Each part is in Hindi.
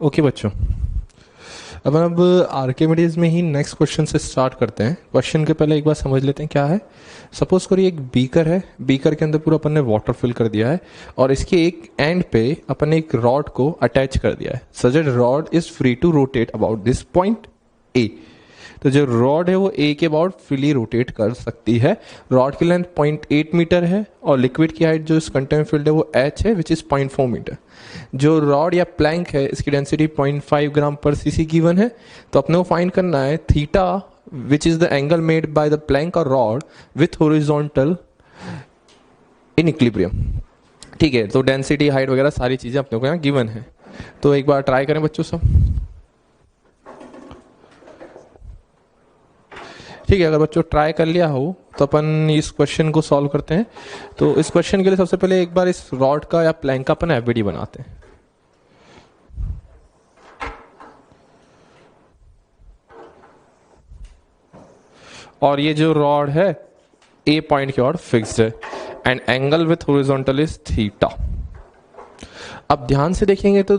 ओके बच्चों, अब आर्किमिडीज में ही नेक्स्ट क्वेश्चन से स्टार्ट करते हैं। क्वेश्चन के पहले एक बार समझ लेते हैं क्या है। सपोज करिए एक बीकर है, बीकर के अंदर पूरा अपन ने वाटर फिल कर दिया है और इसके एक एंड पे अपन ने एक रॉड को अटैच कर दिया है। Such that rod is free to rotate about this point A. तो जो रॉड है वो ए के अबाउट फ्रीली रोटेट कर सकती है। रॉड की लेंथ 0.8 मीटर है और लिक्विड की हाइट जो इस कंटेनर फील्ड है वो h है विच इज 0.4 मीटर। जो रॉड या प्लैंक है इसकी डेंसिटी 0.5 ग्राम पर सीसी गिवन है। तो अपने को फाइंड करना है theta which is the angle made by the plank और rod with horizontal in equilibrium. ठीक है, तो डेंसिटी हाइट वगैरह सारी चीजें अपने को यहाँ गिवन है। तो एक बार ट्राई करें बच्चों सब। ठीक है, अगर बच्चों ट्राई कर लिया हो तो अपन इस क्वेश्चन को सॉल्व करते हैं। तो इस क्वेश्चन के लिए सबसे पहले एक बार इस रॉड का या प्लैंक का अपन एफबीडी बनाते हैं। और ये जो रॉड है ए पॉइंट की ओर फिक्स्ड है and angle with horizontal is theta. अब ध्यान से देखेंगे तो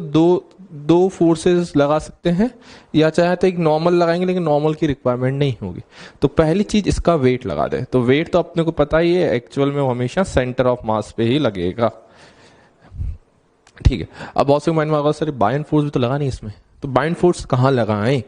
दो फोर्सेस लगा सकते हैं या चाहे तो एक नॉर्मल लगाएंगे, लेकिन नॉर्मल की रिक्वायरमेंट नहीं होगी। तो पहली चीज इसका वेट लगा दे। तो वेट तो अपने को पता ही है, एक्चुअल में वो हमेशा सेंटर ऑफ मास पे ही लगेगा। ठीक है, अब बहुत से माइंड में आएगा सर बाय एंड फोर्स भी तो लगा नहीं इसमें, तो बाय एंड फोर्स कहाँ लगाएं?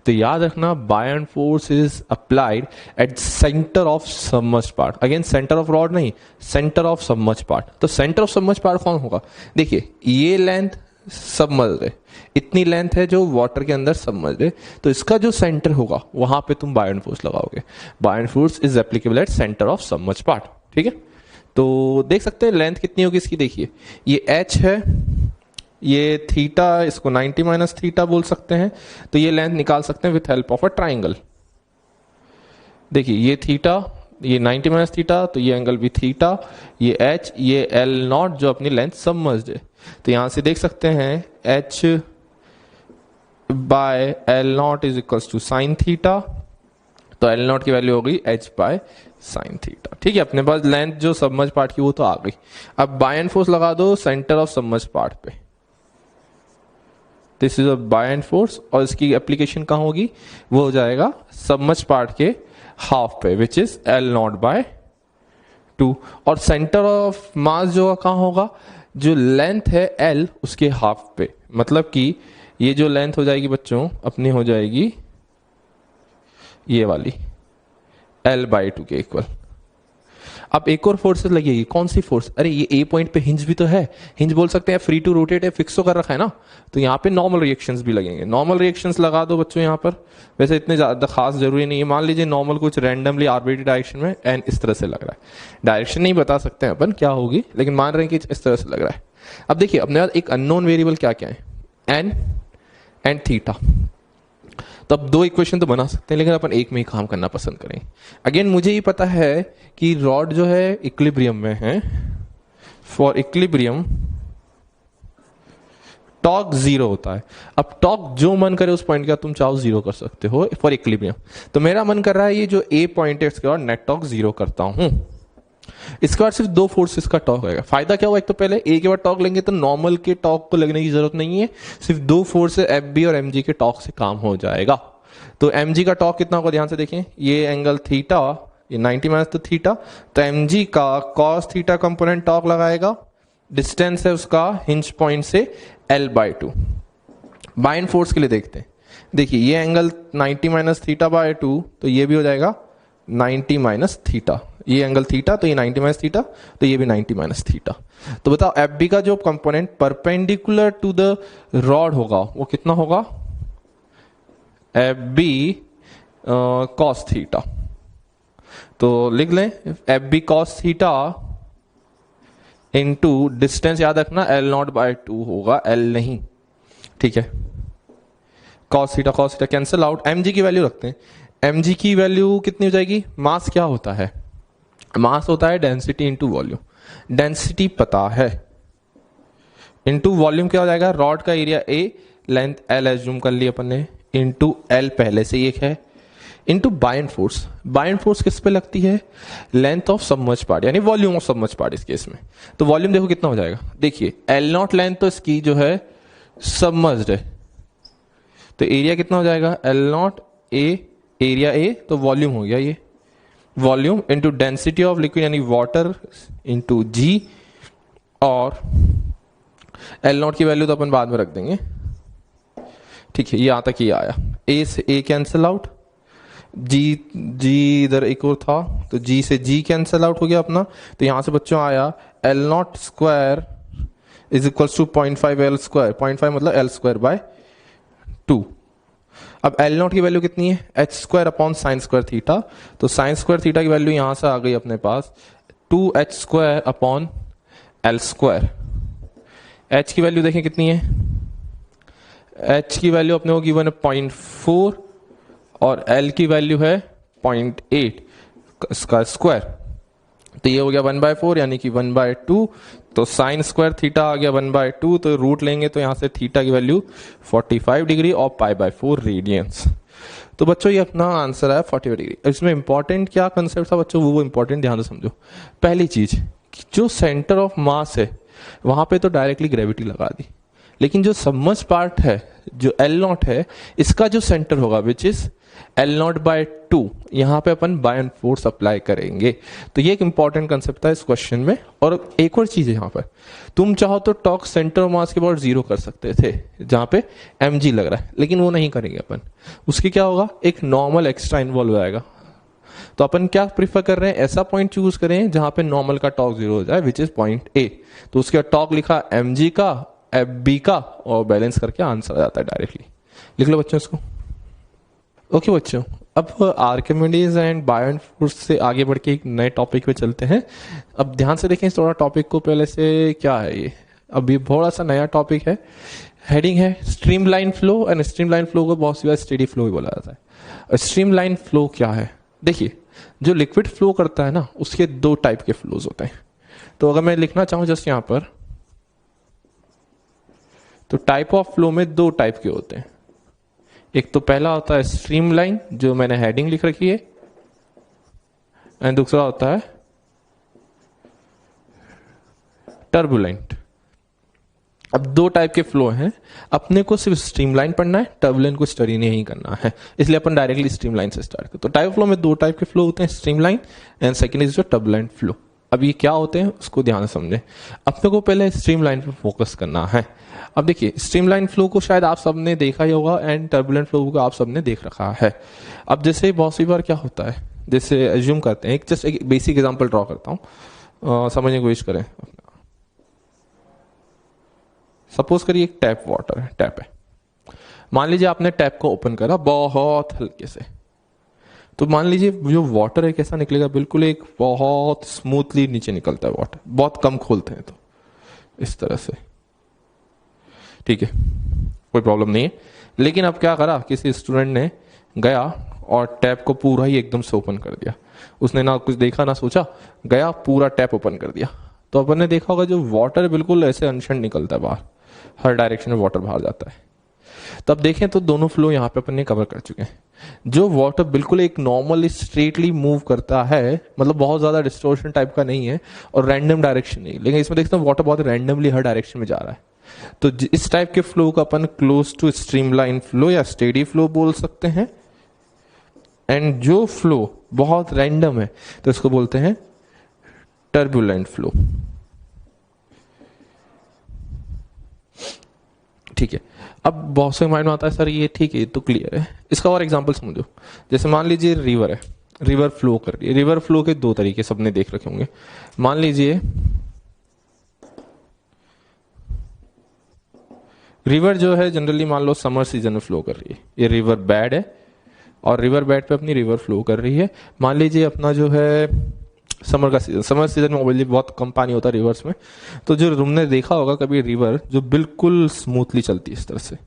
तो याद रखना buoyant force is applied at centre of submerged part. Again centre of rod नहीं, सेंटर ऑफ सबमर्ज्ड पार्ट। तो सेंटर ऑफ सबमर्ज्ड पार्ट कौन होगा? देखिए ये लेंथ सबमर्ज्ड है, इतनी लेंथ है जो वाटर के अंदर सबमर्ज्ड है, तो इसका जो सेंटर होगा वहां पे तुम बाय एंड फोर्स लगाओगे। Buoyant force is applicable at centre of submerged part. ठीक है, तो देख सकते हैं लेंथ कितनी होगी इसकी। देखिए ये h है, ये थीटा, इसको 90 माइनस थीटा बोल सकते हैं। तो ये लेंथ निकाल सकते हैं with help of a triangle. देखिए ये थीटा, ये 90 माइनस थीटा, तो ये एंगल भी थीटा, ये h, ये L नॉट जो अपनी लेंथ सबमर्ज्ड है। तो यहां से देख सकते हैं h by L naught is equals to sine theta. तो L नॉट की वैल्यू होगी h बाय साइन थीटा। ठीक है, अपने पास लेंथ जो सबमर्ज्ड पार्ट की वो तो आ गई। अब बाय एंड फोर्स लगा दो सेंटर ऑफ सबमर्ज्ड पार्ट पे। This is a buoyant force और इसकी एप्लीकेशन कहां होगी? वो हो जाएगा सबमर्ज्ड पार्ट के हाफ पे which is L naught by 2। और सेंटर ऑफ मास जो कहां होगा? जो लेंथ है L उसके हाफ पे, मतलब कि ये जो लेंथ हो जाएगी बच्चों अपनी हो जाएगी ये वाली L बाई 2 के इक्वल। अब एक और फोर्स लगेगी, कौन सी फोर्स? अरे ये ए पॉइंट पे हिंज भी तो है, हिंज बोल सकते हैं, फ्री टू रोटेट है, फिक्स तो कर रखा है ना। तो यहाँ पे नॉर्मल रिएक्शंस भी लगेंगे। नॉर्मल रिएक्शंस लगा दो बच्चों यहाँ पर, वैसे इतने ज्यादा खास जरूरी नहीं है। मान लीजिए नॉर्मल कुछ रैंडमली आर्बिट्री डायरेक्शन में एंड इस तरह से लग रहा है। डायरेक्शन नहीं बता सकते हैं अपन क्या होगी, लेकिन मान रहे हैं कि इस तरह से लग रहा है। अब देखिए अपने पास एक अननोन वेरिएबल क्या क्या है, एन एंड थीटा। तो अब दो इक्वेशन तो बना सकते हैं, लेकिन अपन एक में ही काम करना पसंद करें। अगेन मुझे ये पता है कि रॉड जो है इक्विलिब्रियम में है। फॉर इक्विलिब्रियम टॉर्क 0 होता है। अब टॉर्क जो मन करे उस पॉइंट का तुम चाहो 0 कर सकते हो फॉर इक्विलिब्रियम। तो मेरा मन कर रहा है ये जो ए पॉइंट है इसके बाद नेट टॉर्क 0 करता हूं। इसके बाद सिर्फ दो फोर्सेस का टॉर्क होगा। फायदा क्या हुआ? एक तो पहले ए के बाद टॉर्क लेंगे तो नॉर्मल के टॉर्क को लगने की जरूरत नहीं है, सिर्फ दो फोर्स एफ बी और एम जी के टॉर्क से काम हो जाएगा। तो एम जी का टॉर्क कितना होगा ध्यान से देखें, ये एंगल थीटा, ये 90 माइनस तो थीटा, तो एम जी का कॉस थीटा कंपोनेंट टॉर्क लगाएगा। डिस्टेंस है उसका हिंज पॉइंट से L by 2। Buoyant force के लिए देखते हैं। देखिए ये एंगल 90 माइनस थीटा बाय 2, तो ये भी हो जाएगा 90 माइनस थीटा। ये एंगल थीटा तो ये 90 माइनस थीटा, तो ये भी 90 माइनस थीटा। तो बताओ एफ बी का जो component perpendicular to the rod होगा वो कितना होगा? F B cos theta. तो लिख लें F B cos theta into distance, याद रखना L नॉट बाय 2 होगा, L नहीं। ठीक है, cos theta cancel out. M G की वैल्यू रखते हैं। एम जी की वैल्यू कितनी हो जाएगी? मास क्या होता है? मास होता है डेंसिटी इंटू वॉल्यूम। डेंसिटी पता है, इंटू वॉल्यूम क्या हो जाएगा? रॉड का area A, length L assume कर ली अपन ने, इंटू L पहले से ही एक है, into buoyant force. Buoyant force किस पे लगती है? लेंथ ऑफ सबमर्ज्ड पार्ट, यानी वॉल्यूम ऑफ सबमर्ज्ड पार्ट इस केस में। तो वॉल्यूम देखो कितना हो जाएगा। देखिए L नॉट लेंथ तो इसकी जो है सबमर्ज्ड है, तो एरिया कितना हो जाएगा, L not a, area A तो वॉल्यूम हो गया ये, volume into density of liquid यानी वाटर इंटू जी, और एल नॉट की वैल्यू तो अपन बाद में रख देंगे। ठीक है, ये यहां तक ही आया, ए से ए कैंसिल आउट, जी इधर एक और था तो जी से जी कैंसिल आउट हो गया अपना। तो यहां से बच्चों आया L naught square is equals to 0.5 L square, 0.5 मतलब एल स्क्वायर बाय 2। अब एल नॉट की वैल्यू कितनी है, H square upon sine square theta, तो साइन स्क्वायर थीटा की वैल्यू यहां से आ गई अपने पास 2h square upon L square. H की वैल्यू देखें कितनी है, एच की वैल्यू अपने को गिवन है 0.4 और एल की वैल्यू है 0.8 इसका स्क्वायर, तो ये हो गया 1/4 यानी कि 1/2। तो साइन स्क्वायर थीटा आ गया 1/2, तो रूट लेंगे तो यहां से थीटा की वैल्यू 45 डिग्री और π/4 रेडियंस। तो बच्चों ये अपना आंसर है 45 डिग्री। इसमें इंपॉर्टेंट क्या कंसेप्ट था बच्चों, वो इंपॉर्टेंट ध्यान से समझो। पहली चीज, जो सेंटर ऑफ मास है वहां पे तो डायरेक्टली ग्रेविटी लगा दी, लेकिन जो सबमर्ज पार्ट है जो एल नॉट है, इसका जो सेंटर होगा which is L naught by 2, यहां पे अपन बायन फोर्स अप्लाई करेंगे। तो ये एक इंपॉर्टेंट कंसेप्ट था इस क्वेश्चन में। और एक और चीज है यहाँ पर, तुम चाहो तो टॉर्क सेंटर ऑफ मास के अबाउट 0 कर सकते थे जहां पे mg लग रहा है, लेकिन वो नहीं करेंगे अपन। उसकी क्या होगा, एक नॉर्मल एक्स्ट्रा इन्वॉल्व हो जाएगा। तो अपन क्या प्रीफर कर रहे हैं, ऐसा पॉइंट चूज करें जहां पे नॉर्मल का टॉर्क 0 हो जाए विच इज पॉइंट ए। तो उसके टॉर्क लिखा mg का, fb का, और बैलेंस करके आंसर आ जाता है डायरेक्टली। लिख लो बच्चों इसको। ओके बच्चों, अब आर्किमिडीज एंड बायन फोर्स से आगे बढ़ के एक नए टॉपिक पे चलते हैं। अब ध्यान से देखें थोड़ा टॉपिक को, पहले से क्या है ये, अब ये थोड़ा सा नया टॉपिक है। हेडिंग है streamline flow, and streamline flow को बहुत सी बार स्टेडी फ्लो भी बोला जाता है। स्ट्रीमलाइन फ्लो क्या है, देखिए जो लिक्विड फ्लो करता है ना, उसके 2 टाइप के फ्लोज होते हैं। तो अगर मैं लिखना चाहूं जस्ट यहां पर, तो टाइप ऑफ फ्लो में 2 टाइप के होते हैं। एक तो पहला होता है स्ट्रीमलाइन, जो मैंने हेडिंग लिख रखी है, एंड दूसरा होता है टर्बुलेंट। अब 2 टाइप के फ्लो हैं, अपने को सिर्फ स्ट्रीमलाइन पढ़ना है, टर्बुलेंट को स्टडी नहीं करना है, इसलिए अपन डायरेक्टली स्ट्रीमलाइन से स्टार्ट करते हैं। तो टाइप फ्लो में 2 टाइप के फ्लो होते हैं, स्ट्रीमलाइन एंड सेकेंड इज जो टर्बुलेंट फ्लो। अब ये क्या होते हैं उसको ध्यान से समझें। अपने को पहले स्ट्रीमलाइन पे फोकस करना है। अब देखिए स्ट्रीमलाइन फ्लो को शायद आप सबने देखा ही होगा, एंड टर्बुलेंट फ्लो को आप सबने देख रखा है। अब जैसे बहुत सी बार क्या होता है, जैसे एज्यूम करते हैं, जस्ट एक बेसिक एग्जांपल ड्रॉ करता हूं, समझने की कोशिश करें। सपोज करिए एक टैप वाटर है, टैप है, मान लीजिए आपने टैप को ओपन करा बहुत हल्के से, तो मान लीजिए जो वाटर है कैसा निकलेगा, बिल्कुल एक बहुत स्मूथली नीचे निकलता है वाटर, बहुत कम खोलते हैं तो इस तरह से, ठीक है, कोई प्रॉब्लम नहीं है। लेकिन अब क्या करा, किसी स्टूडेंट ने गया और टैप को पूरा ही एकदम से ओपन कर दिया। उसने ना कुछ देखा ना सोचा, गया पूरा टैप ओपन कर दिया। तो अपन ने देखा होगा जो वाटर बिल्कुल ऐसे अनशन निकलता है बाहर, हर डायरेक्शन में वाटर बाहर जाता है। तब देखें तो दोनों फ्लो यहाँ पे अपन ने कवर कर चुके हैं। जो वाटर बिल्कुल एक नॉर्मली स्ट्रेटली मूव करता है, मतलब बहुत ज्यादा डिस्टोर्शन टाइप का नहीं है और रैंडम डायरेक्शन नहीं, लेकिन इसमें देखते हैं वाटर बहुत रैंडमली हर डायरेक्शन में जा रहा है। तो इस टाइप के फ्लो को अपन क्लोज टू स्ट्रीमलाइन फ्लो या स्टेडी फ्लो बोल सकते हैं। एंड जो फ्लो बहुत रैंडम है तो इसको बोलते हैं टर्बुलेंट फ्लो, ठीक है। अब बहुत से माइंड में आता है सर ये ठीक है, तो क्लियर है, इसका और एग्जांपल समझो। जैसे मान लीजिए रिवर है, रिवर फ्लो कर रही है। रिवर फ्लो के 2 तरीके सबने देख रखे होंगे। मान लीजिए रिवर जो है जनरली मान लो समर सीजन में फ्लो कर रही है, ये रिवर बेड है और रिवर बेड पे अपनी रिवर फ्लो कर रही है। मान लीजिए अपना जो है समर का सीजन, समर सीजन में ऑब्वियसली बहुत कम पानी होता है रिवर्स में, तो जो तुमने देखा होगा कभी रिवर जो बिल्कुल स्मूथली चलती है इस तरह से,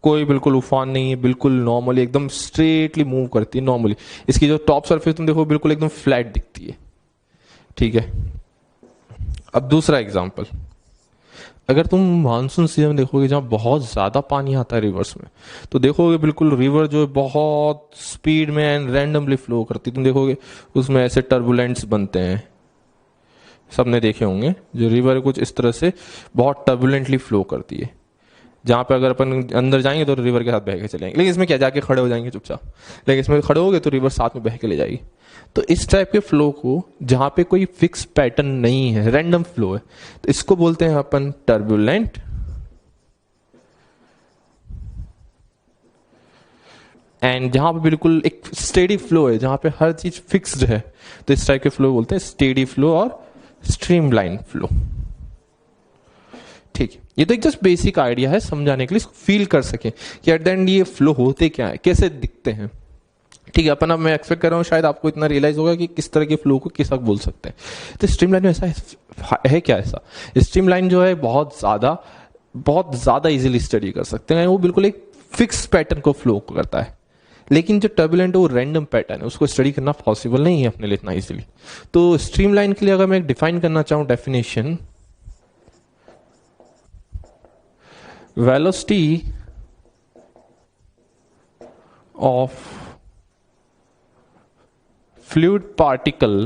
कोई बिल्कुल उफान नहीं है, बिल्कुल नॉर्मली एकदम स्ट्रेटली मूव करती है नॉर्मली। इसकी जो टॉप सरफेस तुम देखो बिल्कुल एकदम फ्लैट दिखती है, ठीक है। अब दूसरा एग्जाम्पल, अगर तुम मानसून सीजन में देखोगे जहां बहुत ज्यादा पानी आता है रिवर्स में, तो देखोगे बिल्कुल रिवर जो है बहुत स्पीड में एंड रैंडमली फ्लो करती है। तुम देखोगे उसमें ऐसे टर्बुलेंट्स बनते हैं, सबने देखे होंगे, जो रिवर कुछ इस तरह से बहुत टर्बुलेंटली फ्लो करती है। जहां पे अगर अपन अंदर जाएंगे तो रिवर के साथ बह के चलेंगे, लेकिन इसमें क्या जाके खड़े हो जाएंगे चुपचाप, लेकिन इसमें खड़े हो गए तो रिवर साथ में बह के ले जाएगी। तो इस टाइप के फ्लो को, जहां पे कोई फिक्स पैटर्न नहीं है, रैंडम फ्लो है, तो इसको बोलते हैं अपन टर्बुलेंट। एंड जहां पे बिल्कुल एक स्टेडी फ्लो है, जहां पे हर चीज फिक्स्ड है, तो इस टाइप के फ्लो बोलते हैं स्टेडी फ्लो और स्ट्रीमलाइन फ्लो। ठीक है, ये तो एक जस्ट बेसिक आइडिया है समझाने के लिए, इसको फील कर सके कि एट द एंड ये फ्लो होते क्या है, कैसे दिखते हैं। ठीक है, अपन अब मैं एक्सपेक्ट कर रहा हूँ शायद आपको इतना रियलाइज होगा कि किस तरह के फ्लो को किस वक्त बोल सकते हैं। तो स्ट्रीमलाइन में ऐसा है क्या, ऐसा स्ट्रीमलाइन जो है बहुत ज्यादा इजीली स्टडी कर सकते हैं, वो बिल्कुल एक फिक्स पैटर्न को फ्लो करता है। लेकिन जो टर्बुलेंट है वो रैंडम पैटर्न है, उसको स्टडी करना पॉसिबल नहीं है अपने लिए इतना इजीली। तो स्ट्रीमलाइन के लिए अगर मैं डिफाइन करना चाहूं definition, velocity of fluid particle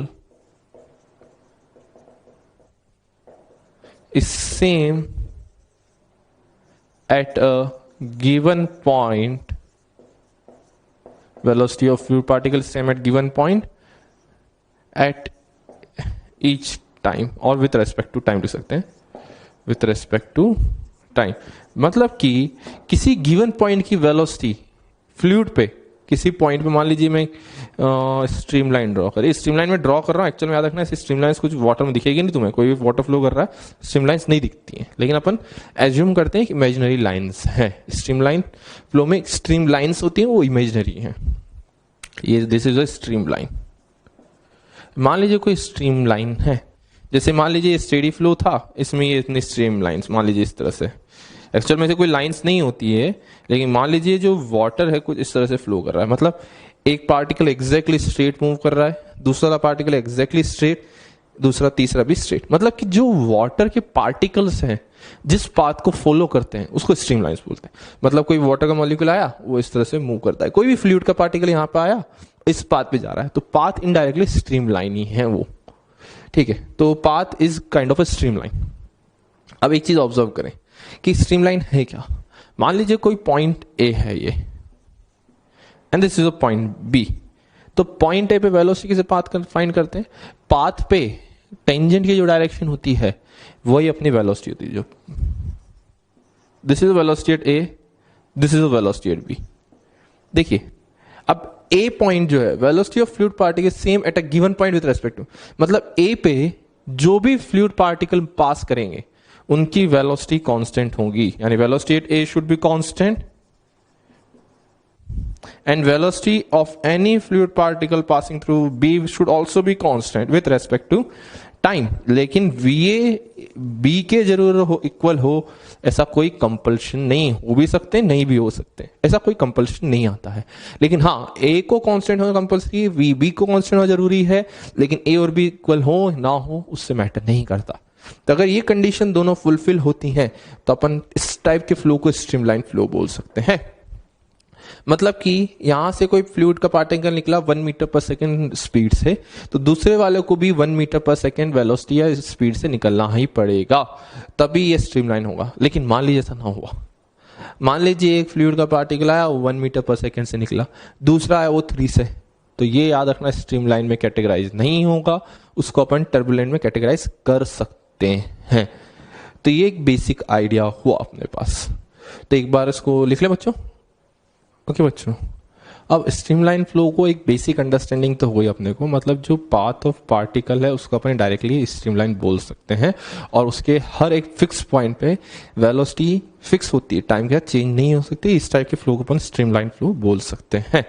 is same at a given point. Velocity of fluid particle is same at given point at each time, और with respect to time लिख सकते हैं, with respect to टाइम। मतलब कि किसी गिवन पॉइंट की वेलोसिटी फ्लूइड पे, किसी पॉइंट पे, मान लीजिए मैं स्ट्रीमलाइन ड्रॉ कर, इस स्ट्रीमलाइन में ड्रॉ कर रहा हूँ, एक्चुअल में याद रखना है स्ट्रीमलाइंस कुछ वाटर में दिखेगी नहीं तुम्हें, कोई भी वाटर फ्लो कर रहा है स्ट्रीमलाइंस नहीं दिखती है, लेकिन अपन एज्यूम करते हैं कि इमेजिनरी लाइंस हैं। स्ट्रीमलाइन फ्लो में स्ट्रीमलाइंस होती है, वो इमेजिनरी है। ये दिस इज अ स्ट्रीमलाइन। मान लीजिए कोई स्ट्रीमलाइन है, जैसे मान लीजिए स्टेडी फ्लो था, इसमें ये इतनी स्ट्रीम लाइन्स, मान लीजिए इस तरह से, एक्चुअल में से कोई लाइंस नहीं होती है, लेकिन मान लीजिए जो वाटर है कुछ इस तरह से फ्लो कर रहा है, मतलब एक पार्टिकल एग्जैक्टली स्ट्रेट मूव कर रहा है, दूसरा पार्टिकल एग्जैक्टली स्ट्रेट, दूसरा तीसरा भी स्ट्रेट। मतलब कि जो वाटर के पार्टिकल्स हैं जिस पाथ को फॉलो करते हैं उसको स्ट्रीम लाइन्स बोलते हैं। मतलब कोई वाटर का मॉलिक्यूल आया, वो इस तरह से मूव करता है, कोई भी फ्लूइड का पार्टिकल यहाँ पे आया, इस पाथ पे जा रहा है, तो पाथ इनडायरेक्टली स्ट्रीम लाइन ही है वो। ठीक है, तो path is kind of a streamline. अब एक चीज ऑब्जर्व करें कि स्ट्रीमलाइन है क्या। मान लीजिए कोई पॉइंट ए है ये, and this is a point B. तो पॉइंट ए पे वेलोसिटी से पाथ फाइंड करते हैं, पाथ पे टेंजेंट की जो डायरेक्शन होती है वही अपनी वेलोसिटी होती है। जो this is velocity at A, this is velocity at B. देखिए अब ए पॉइंट जो है, velocity of fluid particle same at a given point with respect to, मतलब ए पे जो भी फ्लूइड पार्टिकल पास करेंगे उनकी वेलोसिटी कांस्टेंट होगी, यानी velocity at A should be constant and velocity of any fluid particle passing through B should also be constant with respect to time। लेकिन VA B के जरूर हो इक्वल हो ऐसा कोई कंपल्शन नहीं, हो भी सकते नहीं भी हो सकते, ऐसा कोई कंपल्शन नहीं आता है। लेकिन हाँ, A को कांस्टेंट होना कंपल्सरी है, B को कांस्टेंट होना जरूरी है, लेकिन A और B इक्वल हो ना हो उससे मैटर नहीं करता। तो अगर ये कंडीशन दोनों फुलफिल होती हैं तो अपन इस टाइप के फ्लो को स्ट्रीमलाइन फ्लो बोल सकते हैं। मतलब कि यहां से कोई फ्लूइड का पार्टिकल निकला 1 मीटर पर सेकेंड स्पीड से, तो दूसरे वाले को भी 1 मीटर पर सेकेंड वेलोसिटी या स्पीड से निकलना ही पड़ेगा, तभी ये स्ट्रीमलाइन होगा। लेकिन मान लीजिए ऐसा ना हुआ, मान लीजिए एक फ्लूइड का पार्टिकल आया वो 1 मीटर पर सेकेंड से निकला, दूसरा आया वो 3 से, तो ये याद रखना स्ट्रीमलाइन में कैटेगराइज नहीं होगा, उसको अपन टर्बुलेंट में कैटेगराइज कर सकते हैं। तो ये एक बेसिक आइडिया हुआ अपने पास, तो एक बार इसको लिख ले बच्चों। ओके बच्चों, अब स्ट्रीमलाइन फ्लो को एक बेसिक अंडरस्टैंडिंग तो हो गई अपने को, मतलब जो पाथ ऑफ पार्टिकल है उसको अपन डायरेक्टली स्ट्रीमलाइन बोल सकते हैं, और उसके हर एक फिक्स पॉइंट पे वेलोसिटी फिक्स होती है, टाइम के साथ चेंज नहीं हो सकती। इस टाइप के फ्लो को अपन स्ट्रीमलाइन फ्लो बोल सकते हैं।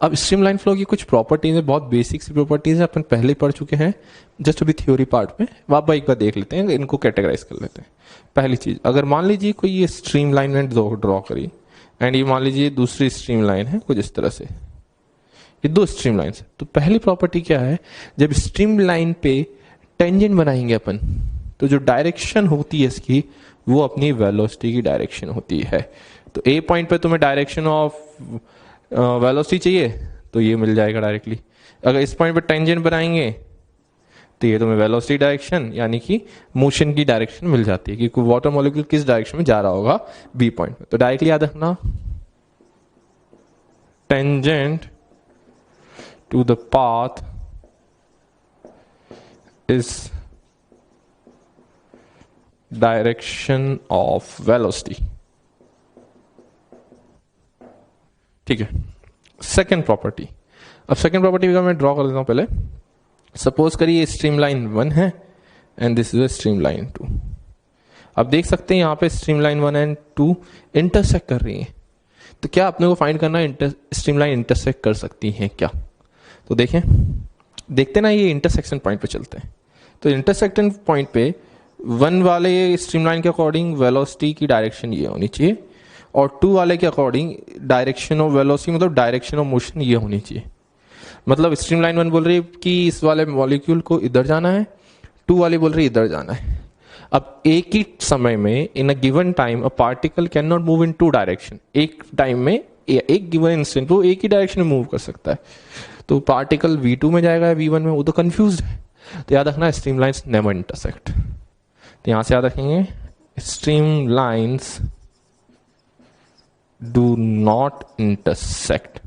अब स्ट्रीमलाइन फ्लो की कुछ प्रॉपर्टीज है, बहुत बेसिक सी प्रॉपर्टीज है, अपन पहले ही पढ़ चुके हैं जस्ट अभी थ्योरी पार्ट में, वापस एक बार देख लेते हैं, इनको कैटेगराइज कर लेते हैं। पहली चीज, अगर मान लीजिए कोई ये स्ट्रीमलाइन में ड्रॉ करी, एंड ये मान लीजिए दूसरी स्ट्रीम लाइन है कुछ इस तरह से, ये दो स्ट्रीम लाइन है, तो पहली प्रॉपर्टी क्या है, जब स्ट्रीम लाइन पे टेंजेंट बनाएंगे अपन, तो जो डायरेक्शन होती है इसकी वो अपनी वेलोसिटी की डायरेक्शन होती है। तो ए पॉइंट पे तुम्हें डायरेक्शन ऑफ वेलोसिटी चाहिए तो ये मिल जाएगा डायरेक्टली। अगर इस पॉइंट पे टेंजेंट बनाएंगे तो ये तुम्हें वेलोसिटी डायरेक्शन यानी कि मोशन की डायरेक्शन मिल जाती है कि वाटर मॉलिक्यूल किस डायरेक्शन में जा रहा होगा बी पॉइंट में। तो डायरेक्टली याद रखना tangent to the path is direction of velocity. ठीक है, सेकेंड प्रॉपर्टी। अब सेकेंड प्रॉपर्टी का मैं ड्रॉ कर देता हूं पहले। सपोज करिए स्ट्रीमलाइन 1 है एंड दिस इज स्ट्रीमलाइन 2। अब देख सकते हैं यहां पे स्ट्रीमलाइन 1 एंड 2 इंटरसेक्ट कर रही हैं। तो क्या अपने को फाइंड करना है स्ट्रीमलाइन इंटरसेक्ट कर सकती हैं क्या? तो देखें, देखते ना, ये इंटरसेक्शन पॉइंट पे चलते हैं। तो इंटरसेक्शन पॉइंट पे 1 वाले स्ट्रीमलाइन के अकॉर्डिंग वेलोसिटी की डायरेक्शन ये होनी चाहिए और 2 वाले के अकॉर्डिंग डायरेक्शन ऑफ वेलोसिटी मतलब डायरेक्शन ऑफ मोशन ये होनी चाहिए। मतलब स्ट्रीमलाइन 1 बोल रही है कि इस वाले मॉलिक्यूल को इधर जाना है, 2 वाली बोल रही है इधर जाना है। अब एक ही समय में in a given time a particle can not move in 2 direction. एक टाइम में एक गिवन इंस्टेंट वो एक ही डायरेक्शन में मूव कर सकता है। तो पार्टिकल V2 में जाएगा या V1 में, वो तो कंफ्यूज है। तो याद रखना स्ट्रीमलाइंस नेवर इंटरसेक्ट। तो यहां से याद रखेंगे स्ट्रीमलाइंस डू नॉट इंटरसेक्ट।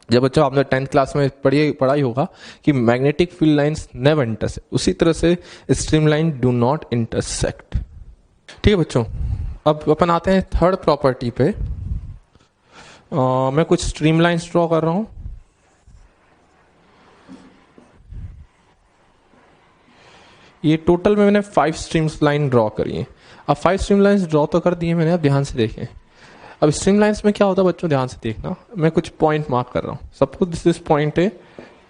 जब बच्चों आपने 10th क्लास में पढ़ाई होगा कि magnetic field lines never intersect, उसी तरह से स्ट्रीमलाइन डू नॉट इंटरसेक्ट। ठीक है बच्चों, अब अपन आते हैं थर्ड प्रॉपर्टी पे। मैं कुछ स्ट्रीमलाइंस ड्रॉ कर रहा हूं। ये टोटल में मैंने 5 स्ट्रीम्स लाइन ड्रॉ करी है। अब 5 स्ट्रीम लाइंस ड्रॉ तो कर दिए मैंने, अब ध्यान से देखें। अब स्ट्रीम लाइंस में क्या होता है बच्चों, ध्यान से देखना। मैं कुछ पॉइंट मार्क कर रहा हूं। Suppose this is point A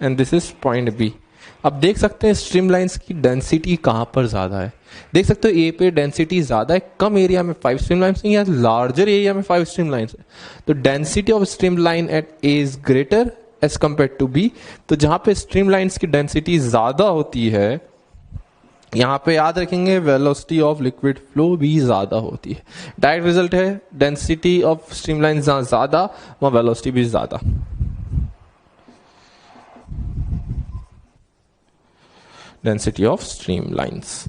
and this is point B. अब देख सकते हैं स्ट्रीम लाइंस की डेंसिटी कहां पर ज्यादा है। देख सकते हो ए पे डेंसिटी ज्यादा है, कम एरिया में 5 स्ट्रीम लाइंस है, या लार्जर एरिया में 5 स्ट्रीम लाइंस है। तो density of stream line at A is greater as compare to B. तो जहां पे स्ट्रीम लाइंस की डेंसिटी ज्यादा होती है, यहां पे याद रखेंगे वेलोसिटी ऑफ लिक्विड फ्लो भी ज्यादा होती है। डायरेक्ट रिजल्ट है डेंसिटी ऑफ स्ट्रीमलाइन जहां ज्यादा वहां वेलोसिटी भी ज्यादा। Density of streamlines.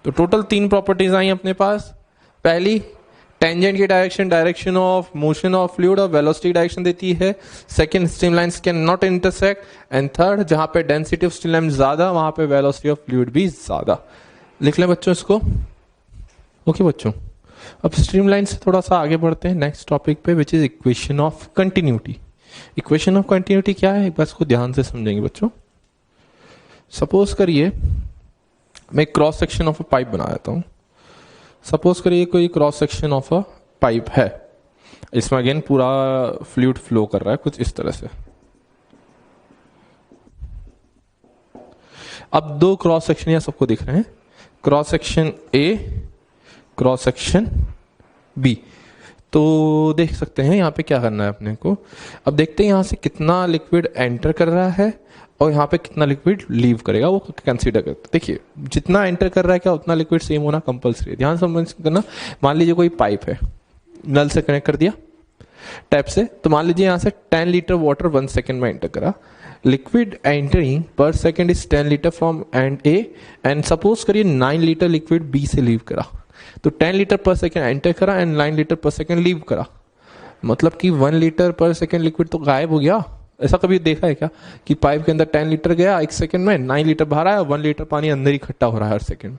तो टोटल 3 प्रॉपर्टीज आई अपने पास। पहली, टेंजेंट की direction direction of motion of fluid और वेलोसिटी डायरेक्शन देती है। Second, streamlines can not intersect. And third, जहां पे डेंसिटी ऑफ स्ट्रीमलाइन ज्यादा वहां पे वेलोसिटी ऑफ फ्लूइड भी ज्यादा। लिख लें बच्चों इसको। ओके बच्चों, अब स्ट्रीमलाइन से थोड़ा सा आगे बढ़ते हैं नेक्स्ट टॉपिक पे, which is equation of continuity. Equation of continuity क्या है, एक बार इसको ध्यान से समझेंगे बच्चों। सपोज करिए मैं cross section of a pipe बना देता हूं। सपोज करिए कोई cross section of a pipe है, इसमें अगेन पूरा फ्लूइड फ्लो कर रहा है कुछ इस तरह से। अब 2 क्रॉस सेक्शन यहां सबको दिख रहे हैं, cross section A, cross section B. तो देख सकते हैं यहां पे क्या करना है अपने को। अब देखते हैं यहां से कितना लिक्विड एंटर कर रहा है और यहाँ पे कितना लिक्विड लीव करेगा, वो कंसीडर करते। देखिए जितना एंटर कर रहा है क्या उतना लिक्विड सेम होना कंपलसरी है। ध्यान समझ करना। मान लीजिए कोई पाइप है, नल से कनेक्ट कर दिया टैप से, तो मान लीजिए यहाँ से 10 लीटर वाटर 1 सेकेंड में एंटर करा। लिक्विड एंटरिंग पर second is 10 litre from and A and suppose करिए 9 लीटर लिक्विड बी से लीव करा। तो 10 लीटर पर सेकेंड एंटर करा एंड 9 लीटर पर सेकेंड लीव करा। मतलब कि 1 लीटर पर सेकेंड लिक्विड तो गायब हो गया। ऐसा कभी देखा है क्या कि पाइप के अंदर 10 लीटर गया 1 सेकंड में, 9 लीटर बाहर आया, 1 लीटर पानी अंदर ही इकट्ठा हो रहा है हर सेकंड में?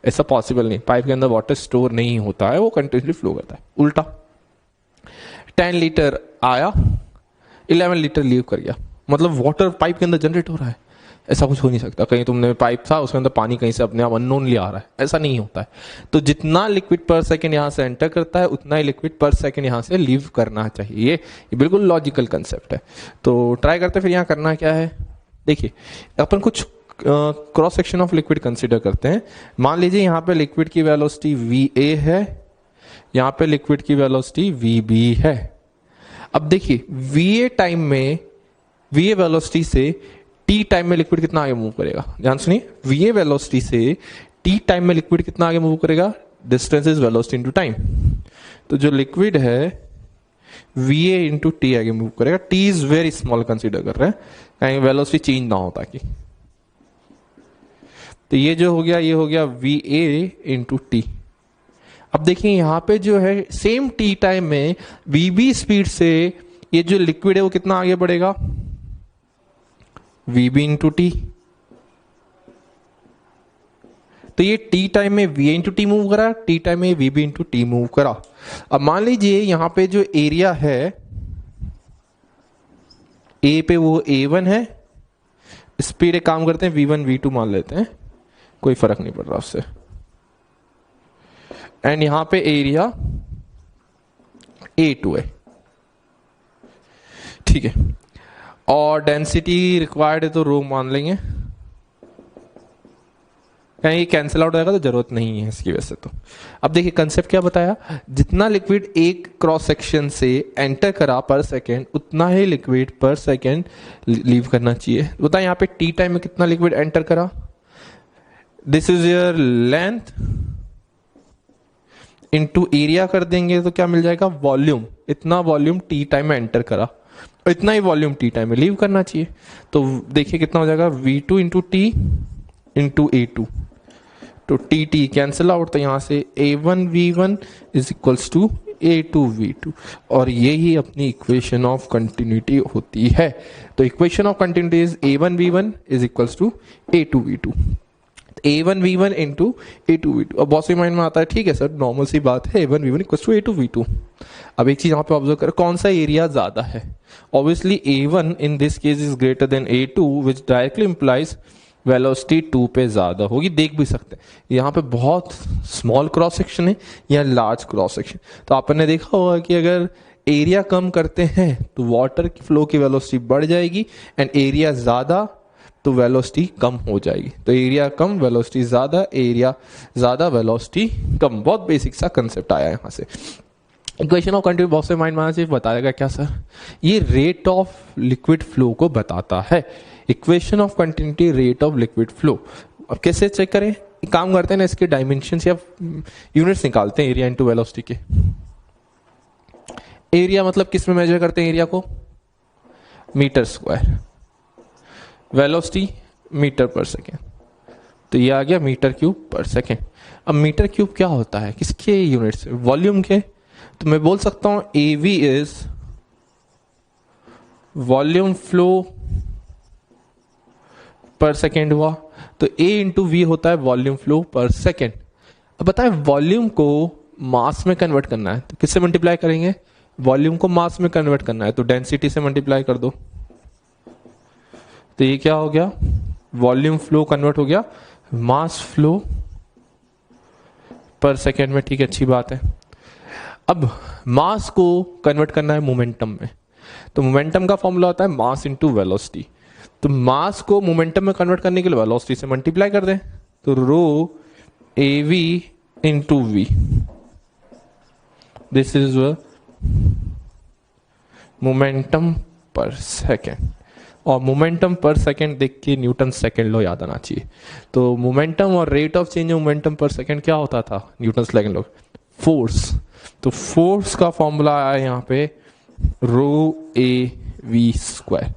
ऐसा पॉसिबल नहीं। पाइप के अंदर वाटर स्टोर नहीं होता है, वो कंटिन्यूसली फ्लो करता है। उल्टा 10 लीटर आया 11 लीटर लीव कर गया, मतलब वाटर पाइप के अंदर जनरेट हो रहा है। ऐसा कुछ हो नहीं सकता। कहीं तुमने पाइप था उसके अंदर पानी कहीं से अपने आप अननोनली आ रहा है, ऐसा नहीं होता है। तो जितना लिक्विड पर सेकंड यहां से एंटर करता है उतना ही लिक्विड पर सेकंड यहां से लीव करना चाहिए। ये बिल्कुल लॉजिकल कंसेप्ट है। तो ट्राई करते फिर यहां करना क्या है। देखिए अपन कुछ cross section of liquid consider करते हैं। मान लीजिए यहां पे लिक्विड की वेलोसिटी VA है, यहां पे लिक्विड की वेलोसिटी VB है। अब देखिए VA टाइम में, VA वेलोसिटी से T टाइम में लिक्विड कितना आगे मूव करेगा। ध्यान सुनिए, VA वेलोसिटी से T टाइम में लिक्विड कितना आगे मूव करेगा, distance is velocity into time. तो जो लिक्विड है वी ए इंटू टी आगे मूव करेगा। T is very small consider कर रहे हैं कहीं वेलोसिटी चेंज ना हो ताकि। तो ये जो हो गया ये हो गया वी ए इंटू टी। अब देखिए यहां पे जो है सेम टी टाइम में वी बी स्पीड से ये जो लिक्विड है वो कितना आगे बढ़ेगा, वी बी इंटू टी। तो ये टी टाइम में वी इंटू टी मूव करा, टी टाइम में V B into T move करा। अब मान लीजिए यहां पे जो एरिया है ए पे वो A1 है, स्पीड एक काम करते हैं V1 V2 मान लेते हैं, कोई फर्क नहीं पड़ रहा उससे। एंड यहां पे एरिया A2 है, ठीक है। और डेंसिटी रिक्वायर्ड है तो रो मान लेंगे, कहीं ये कैंसिल आउट हो जाएगा तो जरूरत नहीं है इसकी वजह से। तो अब देखिए कंसेप्ट क्या बताया, जितना लिक्विड एक क्रॉस सेक्शन से एंटर करा पर सेकेंड उतना ही लिक्विड पर सेकेंड लीव करना चाहिए। बताए यहाँ पे टी टाइम में कितना लिक्विड एंटर करा, this is your length into area कर देंगे तो क्या मिल जाएगा, वॉल्यूम। इतना वॉल्यूम टी टाइम में एंटर करा और इतना ही वॉल्यूम टी टाइम में लीव करना चाहिए। तो देखिए कितना हो जाएगा, V2 into T into A2। तो टी टी कैंसिल आउट, तो यहां से A1 V1 is equals to A2 V2। और यही अपनी इक्वेशन ऑफ कंटिन्यूटी होती है। तो equation of continuity is A1 V1 is equals to A2 V2। A1 V1 into A2 V2। अब बहुत से माइंड में आता है ठीक है सर नॉर्मल सी बात है, A1 V1 equals to A2 V2। अब एक चीज यहाँ पे ऑब्जर्व करें, कौन सा एरिया ज्यादा है। Obviously A1 in this case is greater than A2 which directly implies velocity 2 पे ज्यादा होगी। देख भी सकते हैं यहाँ पे बहुत स्मॉल क्रॉस सेक्शन है या लार्ज क्रॉस सेक्शन। तो आपने देखा होगा कि अगर एरिया कम करते हैं तो वाटर की फ्लो की वेलोसिटी बढ़ जाएगी, एंड एरिया ज्यादा तो वेलोसिटी कम हो जाएगी। तो एरिया कम वेलोसिटी ज्यादा, एरिया ज्यादा वेलोसिटी कम। बहुत बेसिक सा कंसेप्ट आया यहाँ से। इक्वेशन ऑफ कंटिन्यूटी बहुत से माइंड में सिर्फ बताएगा क्या सर, ये रेट ऑफ लिक्विड फ्लो को बताता है। Equation of continuity rate of liquid flow. अब कैसे चेक करें, एक काम करते हैं ना, इसके डायमेंशंस या यूनिट्स निकालते हैं एरिया इनटू वेलोसिटी के। एरिया मतलब किस में मेजर करते हैं एरिया को, मीटर स्क्वायर, वेलोसिटी मीटर पर सेकेंड। तो ये आ गया मीटर क्यूब पर सेकेंड। अब मीटर क्यूब क्या होता है, किसके यूनिट्स, वॉल्यूम के। तो मैं बोल सकता हूं AV इज वॉल्यूम फ्लो पर सेकेंड हुआ, तो A इंटू V होता है वॉल्यूम फ्लो पर सेकेंड। अब बताएं वॉल्यूम को मास में कन्वर्ट करना है तो किससे मल्टीप्लाई करेंगे, वॉल्यूम को मास में कन्वर्ट करना है तो डेंसिटी से मल्टीप्लाई कर दो। तो ये क्या हो गया, वॉल्यूम फ्लो कन्वर्ट हो गया मास फ्लो पर सेकेंड में, ठीक है अच्छी बात है। अब मास को कन्वर्ट करना है मोमेंटम में, तो मोमेंटम का फॉर्मूला होता है मास इनटू वेलोसिटी। तो मास को मोमेंटम में कन्वर्ट करने के लिए वेलोसिटी से मल्टीप्लाई कर दें, तो रो AV into V, this is momentum पर सेकेंड। और मोमेंटम पर सेकेंड देख के न्यूटन सेकेंड लॉ याद आना चाहिए। तो मोमेंटम और rate of change of momentum पर सेकेंड क्या होता था, न्यूटन सेकेंड लॉ, फोर्स। तो फोर्स का फॉर्मूला आया यहां पे रो AV स्क्वायर।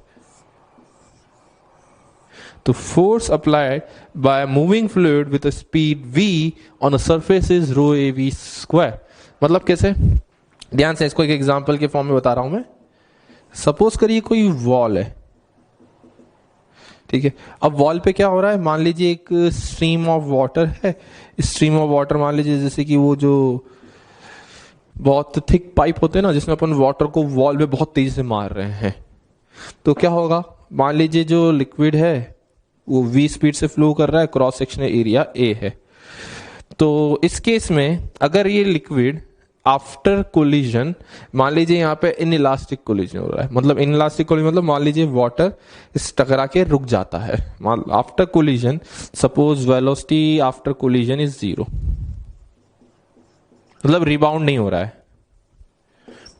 तो force applied by moving fluid with a speed v on a surface is rho AV square. मतलब कैसे, ध्यान से इसको एक एग्जांपल के फॉर्म में बता रहा हूं मैं। सपोज करिए कोई वॉल है, ठीक है। अब वॉल पे क्या हो रहा है, मान लीजिए एक स्ट्रीम ऑफ वाटर है। स्ट्रीम ऑफ वाटर मान लीजिए जैसे कि वो जो बहुत थिक पाइप होते हैं ना, जिसमें अपन वाटर को वॉल पे बहुत तेजी से मार रहे हैं। तो क्या होगा, मान लीजिए जो लिक्विड है वो V स्पीड से फ्लो कर रहा है, क्रॉस सेक्शनल एरिया A है। तो इस केस में अगर ये लिक्विड आफ्टर कोलिजन, मान लीजिए यहाँ पे इनइलास्टिक कोलिजन हो रहा है, मतलब इनइलास्टिक कोलिजन मतलब मान लीजिए वाटर इस टकरा के रुक जाता है after collision. Suppose velocity after collision is 0, मतलब रिबाउंड नहीं हो रहा है।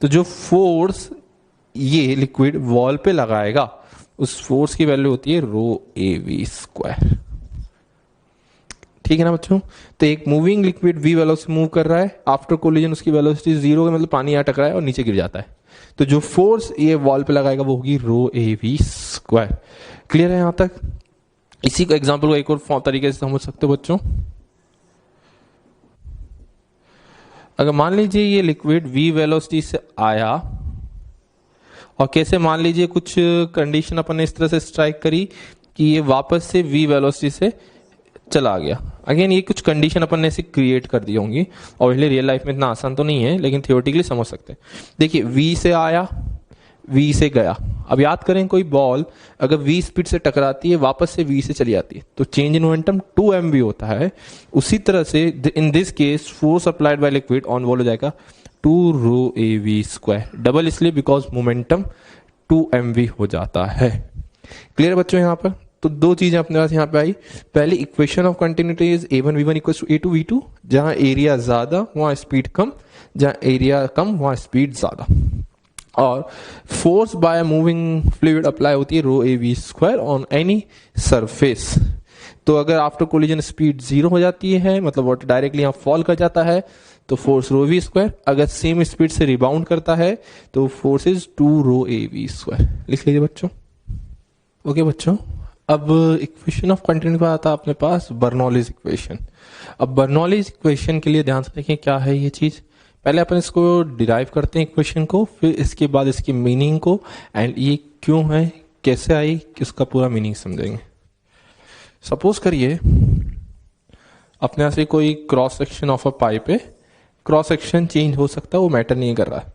तो जो फोर्स ये लिक्विड वॉल पे लगाएगा उस फोर्स की वैल्यू होती है रो AV स्क्वायर, ठीक है ना बच्चों। तो एक moving liquid V velocity move कर रहा है, आफ्टर कोलिजन उसकी वेलोसिटी 0 है, मतलब पानी यहाँ टकरा है और नीचे गिर जाता है। तो जो फोर्स ये वॉल पे लगाएगा वो होगी रो ए वी स्क्वायर। क्लियर है यहां तक? इसी को एग्जांपल को एक और तरीके से समझ सकते हो बच्चों। अगर मान लीजिए ये लिक्विड v वेलोसिटी से आया और कैसे, मान लीजिए कुछ कंडीशन अपन ने इस तरह से स्ट्राइक करी कि ये वापस से v वेलोसिटी से चला गया। अगेन ये कुछ कंडीशन अपन ने ऐसे क्रिएट कर दी होंगी, और रियल लाइफ में इतना आसान तो नहीं है लेकिन थियोरेटिकली समझ सकते हैं। देखिए v से आया, v से गया। अब याद करें कोई बॉल अगर v स्पीड से टकराती है वापस से v से चली जाती है तो चेंज इन मोमेंटम 2mv होता है। उसी तरह से in this case force applied by liquid on wall हो जाएगा 2 rho A V square. Double इसलिए बिकॉज मोमेंटम 2mv हो जाता है। क्लियर बच्चों यहाँ पर? तो दो चीजें अपने पास यहाँ पे आई। पहली equation of continuity is a1v1 equals to a2v2। जहां एरिया ज्यादा वहां स्पीड कम, जहां एरिया कम वहां स्पीड ज्यादा। और force by moving fluid apply होती है rho A V square on any surface. तो अगर आफ्टर कोलिजन स्पीड 0 हो जाती है, मतलब वाटर डायरेक्टली यहाँ फॉल कर जाता है, तो फोर्स रो वी स्क्वायर। अगर सेम स्पीड से रिबाउंड करता है तो force is 2 rho A V square. लिख लीजिए बच्चों। ओके बच्चों, अब इक्वेशन ऑफ कंटिन्यूटी आता है अपने पास बर्नौलीज इक्वेशन। अब बर्नौलीज इक्वेशन के लिए ध्यान से देखें क्या है ये चीज। पहले अपन इसको डिराइव करते हैं इक्वेशन को, फिर इसके बाद इसकी मीनिंग को, एंड ये क्यों है, कैसे आई, उसका पूरा मीनिंग समझेंगे। सपोज करिए अपने यहाँ से कोई cross section of a pipe है, क्रॉस सेक्शन चेंज हो सकता है, वो मैटर नहीं कर रहा है।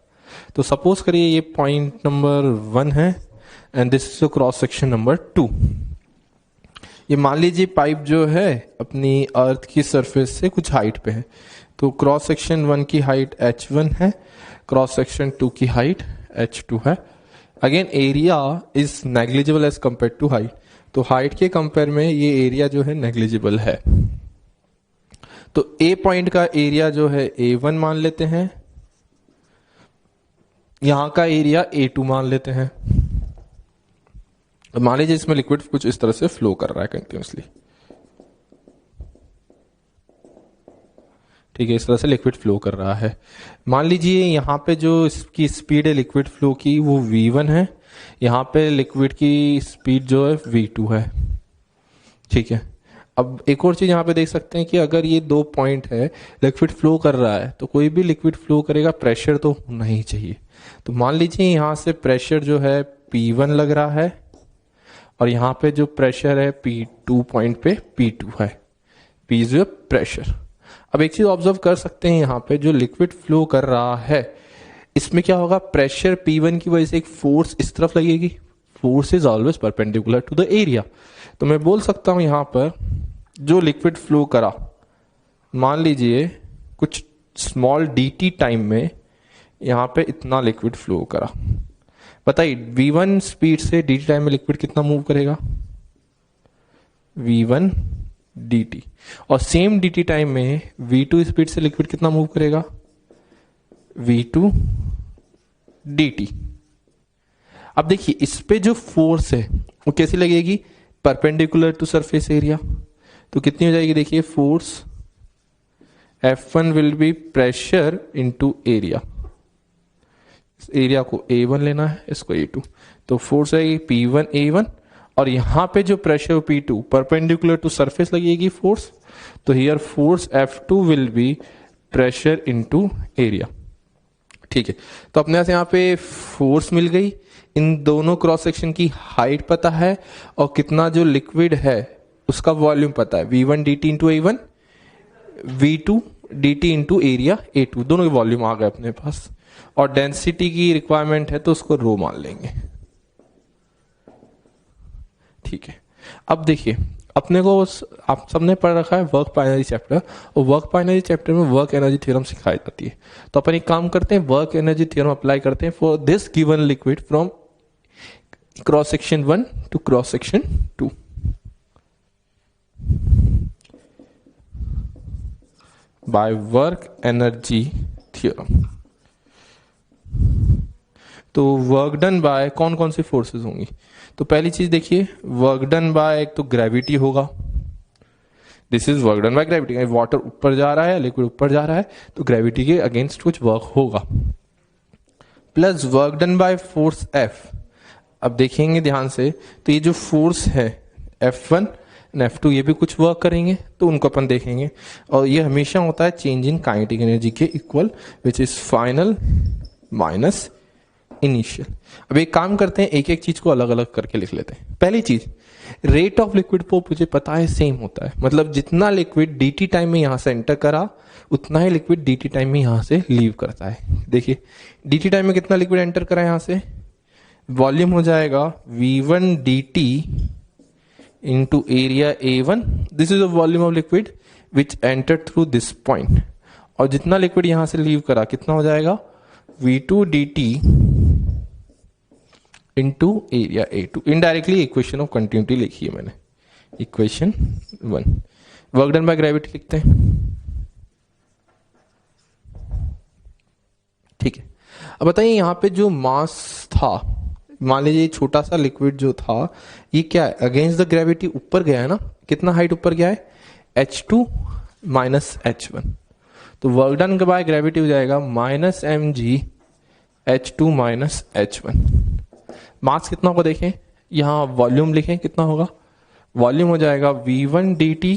तो सपोज करिए ये पॉइंट नंबर 1 है and this is cross section number 2। ये मान लीजिए पाइप जो है अपनी अर्थ की सरफेस से कुछ हाइट पे है, तो क्रॉस सेक्शन 1 की हाइट h1 है, क्रॉस सेक्शन 2 की हाइट h2 है। Again area is negligible as compare to height, तो हाइट के कंपेयर में ये एरिया जो है नेग्लिजिबल है। तो ए पॉइंट का एरिया जो है a1 मान लेते हैं, यहां का एरिया a2 मान लेते हैं। मान लीजिए इसमें लिक्विड कुछ इस तरह से फ्लो कर रहा है कंटिन्यूसली, ठीक है, इस तरह से लिक्विड फ्लो कर रहा है। मान लीजिए यहाँ पे जो इसकी स्पीड है लिक्विड फ्लो की वो v1 है, यहाँ पे लिक्विड की स्पीड जो है v2 है, ठीक है। अब एक और चीज यहाँ पे देख सकते हैं कि अगर ये 2 पॉइंट है, लिक्विड फ्लो कर रहा है, तो कोई भी लिक्विड फ्लो करेगा प्रेशर तो होना ही चाहिए। तो मान लीजिए यहाँ से प्रेशर जो है P1 लग रहा है और यहाँ पे जो प्रेशर है P2 पॉइंट पे P2 है, P इज प्रेशर। अब एक चीज ऑब्जर्व कर सकते हैं, यहाँ पे जो लिक्विड फ्लो कर रहा है इसमें क्या होगा, प्रेशर P1 की वजह से एक फोर्स इस तरफ लगेगी। Force is always perpendicular to the area. तो मैं बोल सकता हूं यहाँ पर जो लिक्विड फ्लो करा, मान लीजिए कुछ स्मॉल dt टाइम में यहाँ पे इतना लिक्विड फ्लो करा। बताइए v1 स्पीड से dt टाइम में लिक्विड कितना मूव करेगा, v1 dt। और सेम dt टाइम में v2 स्पीड से लिक्विड कितना मूव करेगा, v2 dt। अब देखिए इस पे जो फोर्स है वो कैसी लगेगी, परपेंडिकुलर टू सरफेस एरिया। तो कितनी हो जाएगी, देखिए force F1 will be pressure into area. Area को A1 लेना है, इसको A2, तो फोर्स आएगी P1 A1, और यहां पे जो pressure P2 perpendicular to surface लगेगी फोर्स, तो here force F2 will be pressure into area, ठीक है। तो अपने यहाँ पे फोर्स मिल गई, इन दोनों क्रॉस सेक्शन की हाइट पता है और कितना जो लिक्विड है उसका वॉल्यूम पता है, v1 dt into A1, v2 dt into area A2, दोनों के वॉल्यूम आ गए अपने पास। और डेंसिटी की रिक्वायरमेंट है तो उसको रो मान लेंगे, ठीक है। अब देखिए अपने को आप सबने पढ़ रखा है वर्क बाय एनर्जी चैप्टर, और वर्क बाय एनर्जी चैप्टर में वर्क एनर्जी थ्योरम सिखाई जाती है। तो अपन एक काम करते हैं, वर्क एनर्जी थ्योरम अप्लाई करते हैं for this given liquid from cross section 1 to cross section 2। By work energy theorem, तो वर्क डन बाय कौन कौन सी फोर्सेस होंगी। तो पहली चीज देखिए, वर्क डन बाय एक तो ग्रेविटी होगा, this is work done by gravity. Water ऊपर जा रहा है, लिक्विड ऊपर जा रहा है, तो ग्रेविटी के अगेंस्ट कुछ वर्क होगा। Plus work done by force F। अब देखेंगे ध्यान से, तो ये जो फोर्स है F1 एंड F2 ये भी कुछ वर्क करेंगे, तो उनको अपन देखेंगे। और ये हमेशा होता है चेंज इन काइनेटिक एनर्जी के equal, which is final minus initial. अब एक काम करते हैं, एक एक चीज को अलग अलग करके लिख लेते हैं। पहली चीज, रेट ऑफ लिक्विड फ्लो मुझे पता है सेम होता है, मतलब जितना लिक्विड dt टाइम में यहां से एंटर करा उतना ही लिक्विड dt टाइम में यहां से लीव करता है। देखिए dt टाइम में कितना लिक्विड एंटर करा यहां से, वॉल्यूम हो जाएगा v1 dt into area A1, this is the volume of liquid which entered through this point। और जितना लिक्विड यहां से लीव करा कितना हो जाएगा, v2 dt into area A2। Indirectly equation of continuity लिखी है मैंने, equation 1। Work done by gravity लिखते हैं, ठीक है। अब बताइए यहां पे जो मास था, मान लीजिए छोटा सा लिक्विड जो था, ये क्या है, अगेंस्ट द ग्रेविटी ऊपर गया है ना, कितना हाइट ऊपर गया है, h2 माइनस h1। तो वर्क डन बाय ग्रेविटी हो जाएगा minus mg h2 minus h1। मास कितना होगा देखें, यहां वॉल्यूम लिखें कितना होगा, वॉल्यूम हो जाएगा v1 dt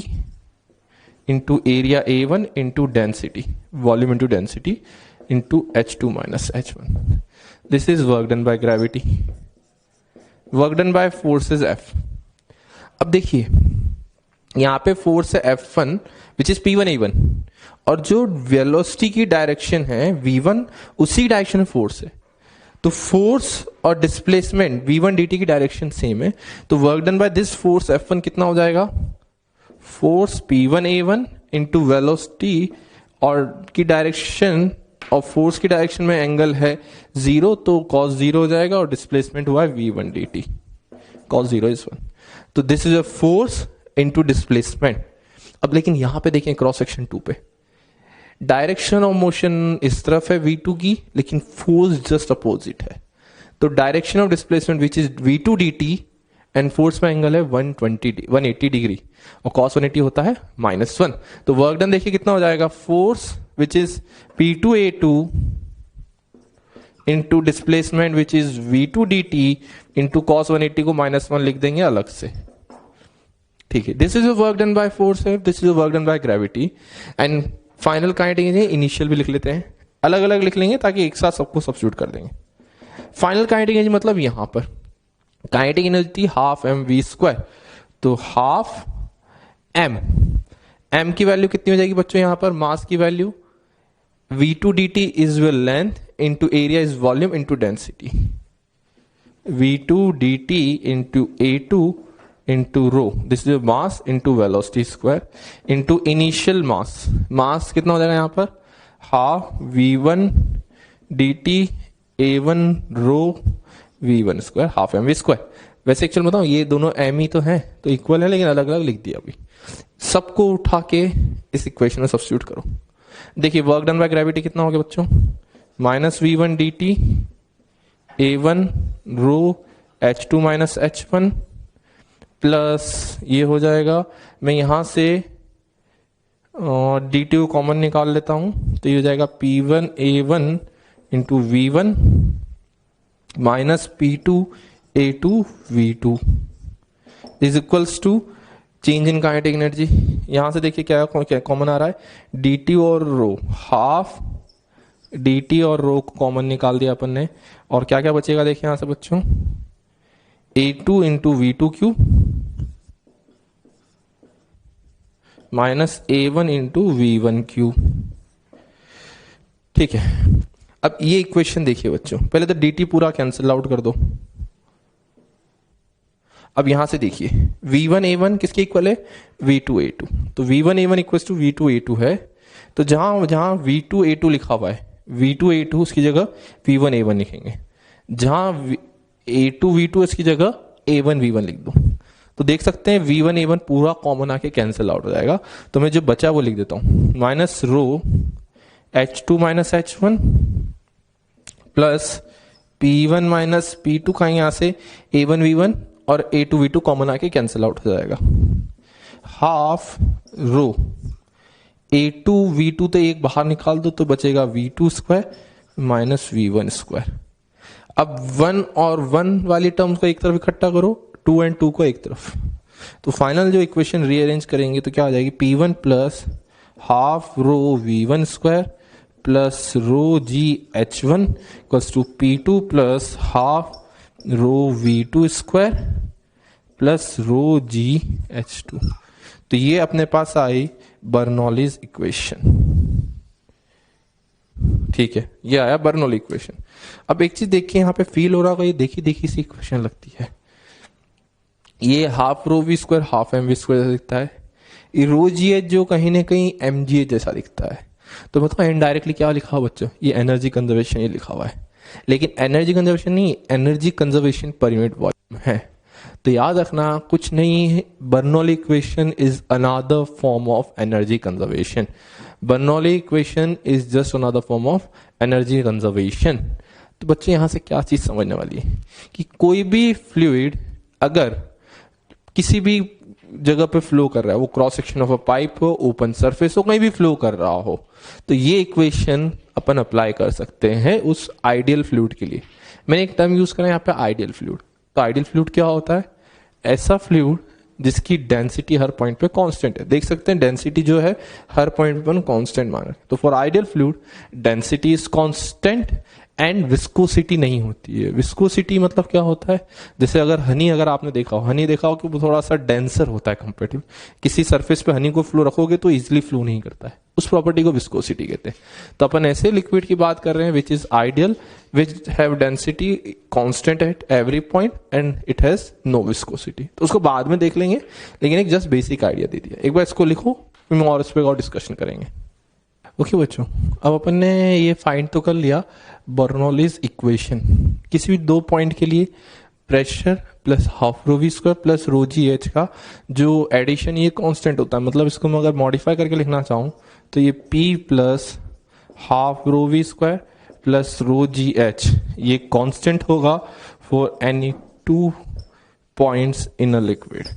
into area A1 into density, volume into density into h2 minus h1। This is work done by gravity. Work done by force is F। अब देखिए यहां पे फोर्स है F1 which is P1 A1, और जो वेलोसिटी की डायरेक्शन है V1 उसी डायरेक्शन में फोर्स है, तो फोर्स और डिस्प्लेसमेंट V1 dt की डायरेक्शन सेम है, तो work done by this force F1 कितना हो जाएगा, force P1 A1 into velocity और की डायरेक्शन, और फोर्स की डायरेक्शन में एंगल है 0 तो cos 0 हो जाएगा, और डिस्प्लेसमेंट हुआ है v1 dt, cos 0 इज 1। तो this is a force into displacement. अब लेकिन यहां पे देखें क्रॉस सेक्शन 2 पे, डायरेक्शन ऑफ मोशन इस तरफ है v2 की, लेकिन फोर्स जस्ट अपोजिट है, तो direction of displacement which is v2 dt and force में एंगल है 180 डिग्री, और cos 180 होता है -1। तो वर्क डन देखिए कितना हो जाएगा, force which is P2 A2 into displacement which is V2 dt into cos 180 को -1 लिख देंगे अलग से, ठीक है। This is work done by force है, this is work done by gravity. And final kinetic energy initial भी लिख लेते हैं, अलग अलग लिख लेंगे ताकि एक साथ सबको सब्स्टिट्यूट कर देंगे। फाइनल काइनेटिक एनर्जी मतलब यहां पर काइनेटिक एनर्जी थी हाफ mv², तो हाफ m की वैल्यू कितनी हो जाएगी बच्चों, यहां पर मास की value v2 dt is your length into area is volume into density, v2 dt into A2 into rho, this is mass into velocity square into initial mass. Mass कितना हो जाएगा यहां पर, half v1 dt A1 rho v1 square half mv²। वैसे एक्चुअल बताऊं ये दोनों m ही तो हैं, तो इक्वल है, लेकिन अलग अलग लिख दिया। अभी सबको उठा के इस इक्वेशन में सब्स्टिट्यूट करो। देखिए वर्क डन बाय ग्रेविटी कितना हो गया बच्चों, माइनस v1 dt A1 रो h2 माइनस h1 प्लस ये हो जाएगा, मैं यहां से dt को कॉमन निकाल लेता हूं, तो ये हो जाएगा P1 A1 into V1 minus P2 A2 V2 is equals to change in kinetic energy. यहां से देखिए क्या कॉमन आ रहा है, dt और रो, हाफ dt और रो को कॉमन निकाल दिया अपन ने, और क्या क्या बचेगा देखिए यहां से बच्चों, A2 into V2 Q minus A1 into V1 Q, ठीक है। अब ये इक्वेशन देखिए बच्चों, पहले तो dt पूरा कैंसिल आउट कर दो। अब यहां से देखिए v1 a1 किसके इक्वल है, v2 a2, तो v1 a1 equal to v2 a2 है, तो जहां जहां v2 a2 लिखा हुआ है v2 a2 उसकी जगह v1 a1 लिखेंगे, जहां a2 v2 इसकी जगह a1 v1 लिख दो। तो देख सकते हैं v1 a1 पूरा कॉमन आके कैंसिल आउट हो जाएगा, तो मैं जो बचा वो लिख देता हूं, minus rho h2 minus h1 plus p1 minus p2 का यहां से a1 v1 और A2 V2 कॉमन आके कैंसिल आउट हो जाएगा, हाफ रो A2 V2 तो एक बाहर निकाल दो तो बचेगा V2 square minus V1 square, अब 1 और 1 वाली टर्म्स को एक तरफ इकट्ठा करो, 2 एंड 2 को एक तरफ, तो फाइनल जो इक्वेशन रीअरेंज करेंगे तो क्या हो जाएगी, P1 plus half rho V1 square plus rho G H1 equals to P2 plus half rho V2 square plus rho G H2। तो ये अपने पास आई बर्नौलीज इक्वेशन। ठीक है, ये आया बर्नौली इक्वेशन। अब एक चीज देखिए, यहां पे फील हो रहा होगा, ये देखी देखी सी इक्वेशन लगती है। ये half rho V square half M V square जैसा दिखता है, ये रो जी एच जो कहीं ना कहीं एम जी एच जैसा दिखता है। तो मतलब इनडायरेक्टली क्या लिखा हुआ बच्चों, ये एनर्जी कंजर्वेशन ये लिखा हुआ है, लेकिन एनर्जी कंजर्वेशन नहीं, energy conservation per unit volume है। तो याद रखना कुछ नहीं है, Bernoulli equation is another form of energy conservation. Bernoulli equation is just another form of energy conservation. तो बच्चे यहां से क्या चीज समझने वाली है कि कोई भी फ्लूइड अगर किसी भी जगह पे फ्लो कर रहा है, वो cross section of a pipe हो, ओपन सरफेस हो, कहीं भी फ्लो कर रहा हो, तो ये इक्वेशन अपन अप्लाई कर सकते हैं उस आइडियल फ्लूइड के लिए। मैंने एक टर्म यूज करा यहाँ पे आइडियल फ्लूइड। तो आइडियल फ्लूइड क्या होता है, ऐसा फ्लूइड जिसकी डेंसिटी हर पॉइंट पे कांस्टेंट है। देख सकते हैं डेंसिटी जो है हर पॉइंट पे कांस्टेंट मान रहे हैं। तो for ideal fluid density is constant and viscosity नहीं होती है। विस्कोसिटी मतलब क्या होता है, जैसे अगर हनी, अगर आपने देखा हो, हनी देखा हो कि वो थोड़ा सा डेंसर होता है कंपेरेटिव, किसी सरफेस पे हनी को फ्लो रखोगे तो इजिली फ्लो नहीं करता है, उस प्रॉपर्टी को विस्कोसिटी कहते हैं। तो अपन ऐसे लिक्विड की बात कर रहे हैं which is ideal, which have density constant at every point and it has no viscosity. तो उसको बाद में देख लेंगे, लेकिन एक जस्ट बेसिक आइडिया दे दिया। एक बार इसको लिखो, फिर और इस पर और डिस्कशन करेंगे। ओके बच्चों, अब अपन ने ये फाइंड तो कर लिया बर्नौलीज इक्वेशन। किसी भी दो पॉइंट के लिए pressure plus half rho V square plus rho G H का जो एडिशन ये कांस्टेंट होता है। मतलब इसको मैं अगर मॉडिफाई करके लिखना चाहूँ तो ये P plus half rho V square plus rho G H ये कांस्टेंट होगा for any 2 points in a liquid.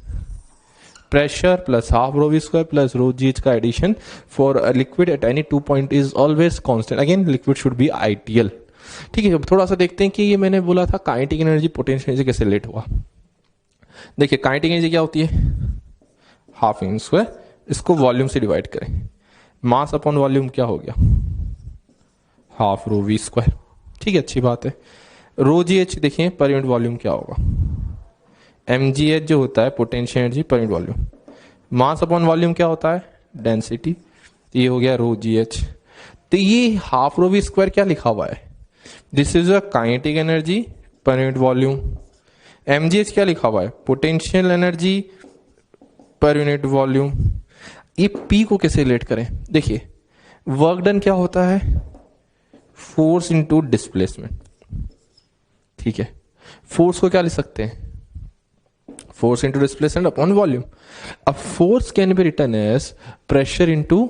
Pressure plus half rho V square plus rho G H का addition for a liquid at any 2 point is always constant. Again liquid should be ideal. ठीक है, अब थोड़ा सा देखते हैं कि ये मैंने बोला था काइनेटिक एनर्जी पोटेंशियल एनर्जी कैसे रिलेट हुआ। देखिए काइनेटिक एनर्जी क्या होती है, हाफ एम स्क्वायर, इसको वॉल्यूम से डिवाइड करें, मास अपॉन वॉल्यूम क्या हो गया, हाफ रो वी स्क्वायर। ठीक है, अच्छी बात है। रो जी एच देखिए पर यूनिट वॉल्यूम क्या होगा, एम जी एच जो होता है potential energy per unit volume. Mass upon volume क्या होता है, डेंसिटी। ये हो गया रो जी एच। तो ये हाफ रो वी स्क्वायर क्या लिखा हुआ है, this is a kinetic energy per unit volume. M G H क्या लिखा हुआ है, potential energy per unit volume. ये पी को कैसे रिलेट करें, देखिए वर्क डन क्या होता है, फोर्स इनटू डिस्प्लेसमेंट। ठीक है, फोर्स को क्या लिख सकते हैं, force into displacement upon volume. अब force can be written as pressure into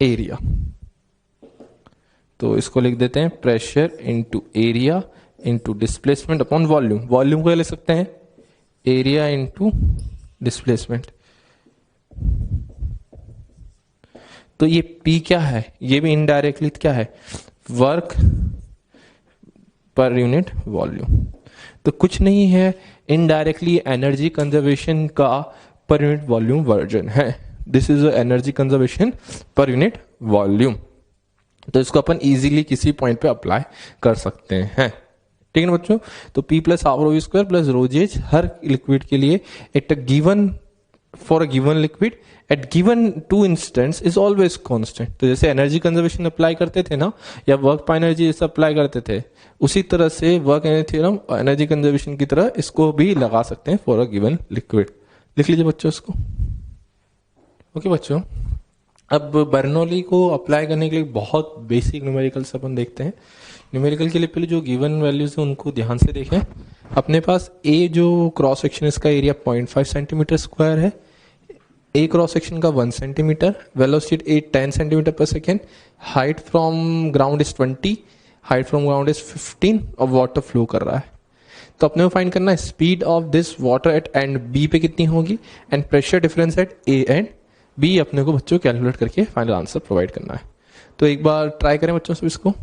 area. तो इसको लिख देते हैं pressure into area into displacement upon volume. Volume को ले सकते हैं एरिया इंटू डिस्प्लेसमेंट। तो ये P क्या है, ये भी इनडायरेक्टली क्या है, वर्क पर यूनिट वॉल्यूम। तो कुछ नहीं है, इनडायरेक्टली एनर्जी कंजर्वेशन का पर यूनिट वॉल्यूम वर्जन है। This is energy conservation per unit volume. तो इसको अपन इजीली किसी पॉइंट पे अप्लाई कर सकते हैं। ठीक है ना बच्चों, तो P plus half rho V square plus rho G H हर लिक्विड के लिए at a given for a given liquid at given 2 instants is always constant. तो जैसे एनर्जी कंजर्वेशन अप्लाई करते थे ना, या वर्क पर एनर्जी जैसे अप्लाई करते थे, उसी तरह से work energy theorem energy conservation की तरह इसको भी लगा सकते हैं फॉर अ गिवन लिक्विड। लिख लीजिए बच्चों इसको। ओके बच्चों, अब बर्नौली को अप्लाई करने के लिए बहुत बेसिक न्यूमेरिकल्स अपन देखते हैं। न्यूमेरिकल के लिए पहले जो गिवन वैल्यूज है उनको ध्यान से देखें। अपने पास ए जो क्रॉस सेक्शन इसका एरिया 0.5 सेंटीमीटर स्क्वायर है, ए क्रॉस सेक्शन का 1 centimetre, velocity 10 centimetre per second, height from ground is 20, height from ground is 15 और वाटर फ्लो कर रहा है। तो अपने को फाइंड करना है speed of this water at end B पे कितनी होगी and pressure difference at A and B अपने को बच्चों कैलकुलेट करके फाइनल आंसर प्रोवाइड करना है। तो एक बार ट्राई करें बच्चों से इसको।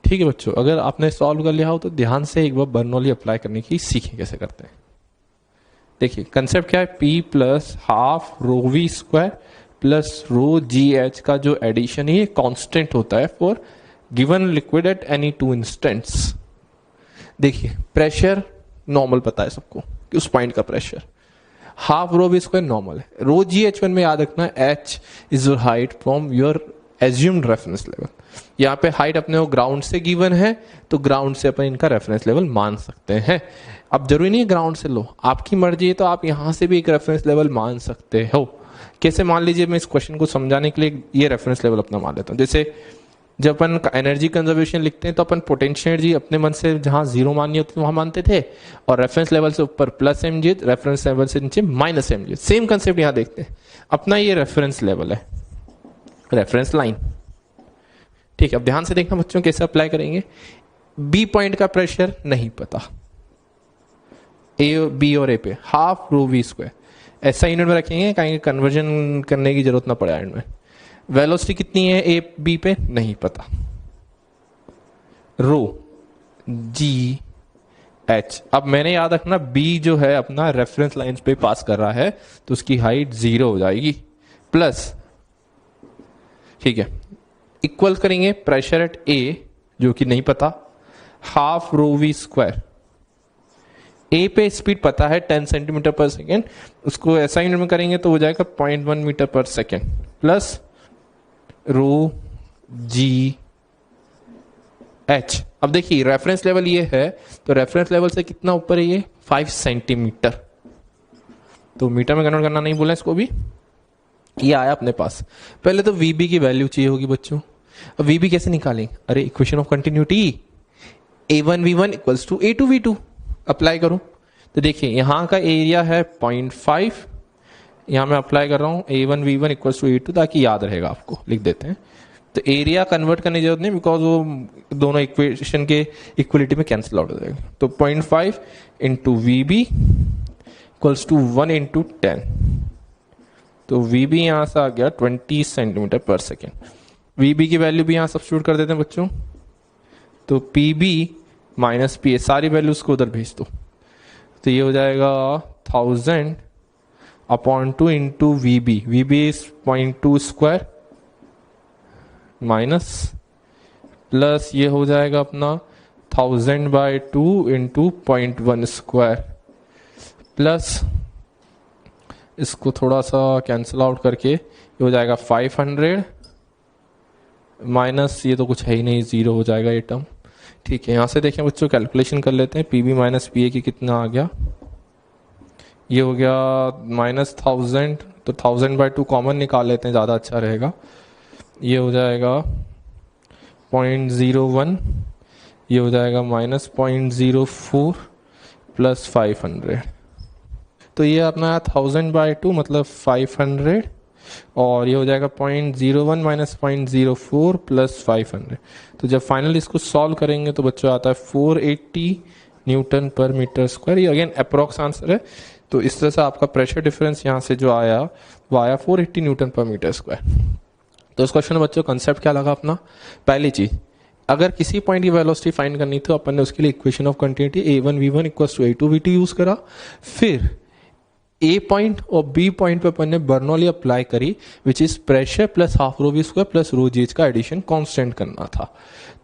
ठीक है बच्चों, अगर आपने सॉल्व कर लिया हो तो ध्यान से एक बार बर्नौली अप्लाई करने की सीखें कैसे करते हैं। देखिए कंसेप्ट क्या है, P plus half rho V square plus rho G H का जो एडिशन है ये कांस्टेंट होता है for given liquid at any two instants. देखिए प्रेशर नॉर्मल पता है सबको कि उस पॉइंट का pressure, half rho V square normal है, रो जी एच वन में याद रखना H is your height from your assumed reference level. यहाँ पे हाइट अपने को ग्राउंड से गिवन है तो ग्राउंड से अपन इनका रेफरेंस लेवल मान सकते हैं। अब जरूरी नहीं है ग्राउंड से लो, आपकी मर्जी है तो आप यहाँ से भी एक रेफरेंस लेवल मान सकते हो। कैसे मान लीजिए, मैं इस क्वेश्चन को समझाने के लिए ये रेफरेंस लेवल अपना मान लेता हूँ। जैसे जब अपन एनर्जी कंजर्वेशन लिखते हैं तो अपन पोटेंशियल एनर्जी अपने मन से जहां जीरो माननी होती है वहां मानते थे, और रेफरेंस लेवल से ऊपर plus M G, reference level से नीचे minus M G. Same concept यहां देखते हैं, अपना ये रेफरेंस लेवल है, रेफरेंस लाइन। ठीक है, अब ध्यान से देखना बच्चों कैसे अप्लाई करेंगे। बी पॉइंट का प्रेशर नहीं पता, ए बी और ए पे हाफ रो वी स्क्वायर ऐसा यूनिट में रखेंगे, कहेंगे कन्वर्जन करने की जरूरत ना पड़े एंड में। वेलोसिटी कितनी है ए बी पे नहीं पता, रो जी एच। अब मैंने याद रखना बी जो है अपना रेफरेंस लाइन पे पास कर रहा है तो उसकी हाइट 0 हो जाएगी, प्लस ठीक है इक्वल करेंगे प्रेशर एट ए जो कि नहीं पता, हाफ रो वी स्क्वायर। ए पे स्पीड पता है 10 सेंटीमीटर पर सेकेंड, उसको ऐसा यूनिट में करेंगे तो हो जाएगा 0.1 मीटर पर second, plus rho G H. अब देखिए रेफरेंस लेवल ये है तो रेफरेंस लेवल से कितना ऊपर है ये 5 सेंटीमीटर, तो मीटर में कन्वर्ट करना नहीं बोला इसको भी। ये आया अपने पास, पहले तो वीबी की वैल्यू चाहिए होगी बच्चों। अब वीबी कैसे निकालेंगे, अरे equation of continuity a1v1 equals to a2v2 apply करूं तो देखिए यहां का एरिया है 0.5, यहां मैं अप्लाई कर रहा हूं a1v1 इक्वल्स टू a2 ताकि याद रहेगा, आपको लिख देते हैं। तो एरिया कन्वर्ट करने की जरूरत नहीं बिकॉज वो दोनों इक्वेशन के इक्वलिटी में कैंसिल आउट हो जाएगा। तो 0.5 into V B equals to 1 into 10, तो वी बी यहां से आ गया 20 centimetre per second. V B की वैल्यू भी यहां सब्स्टिट्यूट कर देते हैं बच्चों, तो P B minus P A सारी वैल्यूज को उधर भेज दो, तो ये हो जाएगा 1000 upon 2 into V B, V B is 0.2 square minus plus ये हो जाएगा अपना 1000/2 इंटू 0.1 स्क्वायर, प्लस इसको थोड़ा सा कैंसिल आउट करके ये हो जाएगा 500 माइनस ये तो कुछ है ही नहीं, 0 हो जाएगा ये टर्म। ठीक है, यहां से देखें बच्चों कैलकुलेशन कर लेते हैं, P B minus P A की कितना आ गया, ये हो गया -1000, तो 1000/2 कॉमन निकाल लेते हैं ज़्यादा अच्छा रहेगा, ये हो जाएगा 0.01, ये हो जाएगा -0.04 प्लस 500, तो ये अपना 1000/2 मतलब 500, और ये हो जाएगा 0.01 माइनस 0.04 प्लस 500। तो जब फाइनल इसको सॉल्व करेंगे तो बच्चों आता है 480 न्यूटन पर मीटर स्क्वायर। ये अगेन अप्रोक्स आंसर है, तो इस तरह से आपका प्रेशर डिफरेंस यहाँ से जो आया वो आया 480 न्यूटन पर मीटर स्क्वायर। तो इस क्वेश्चन में बच्चों कंसेप्ट क्या लगा अपना, पहली चीज अगर किसी पॉइंट की वेलोसिटी फाइंड करनी थी अपन ने उसके लिए equation of continuity a1v1 equals to a2v2 use करा, फिर ए पॉइंट और बी पॉइंट पे अपन ने बर्नौली अप्लाई करी which is pressure plus half rho V square plus rho G H का एडिशन कांस्टेंट करना था।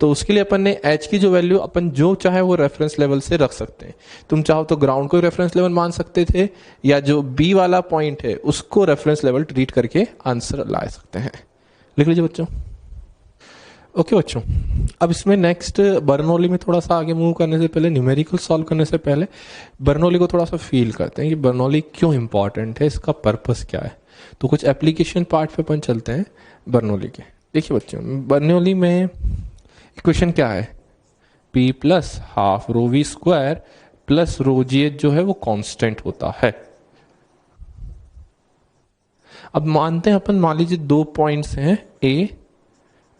तो उसके लिए अपन ने एच की जो वैल्यू अपन जो चाहे वो रेफरेंस लेवल से रख सकते हैं, तुम चाहो तो ग्राउंड को रेफरेंस लेवल मान सकते थे या जो बी वाला पॉइंट है उसको रेफरेंस लेवल ट्रीट करके आंसर ला सकते हैं। लिख लीजिए बच्चों। ओके बच्चों, अब इसमें नेक्स्ट बर्नौली में थोड़ा सा आगे मूव करने से पहले, न्यूमेरिकल सॉल्व करने से पहले बर्नौली को थोड़ा सा फील करते हैं कि बर्नौली क्यों इंपॉर्टेंट है, इसका पर्पस क्या है। तो कुछ एप्लीकेशन पार्ट पे अपन चलते हैं बर्नौली के। देखिए बच्चों, बर्नौली में इक्वेशन क्या है, P plus half rho V square plus rho G H जो है वो कांस्टेंट होता है। अब मानते हैं अपन, मान लीजिए 2 पॉइंट्स हैं A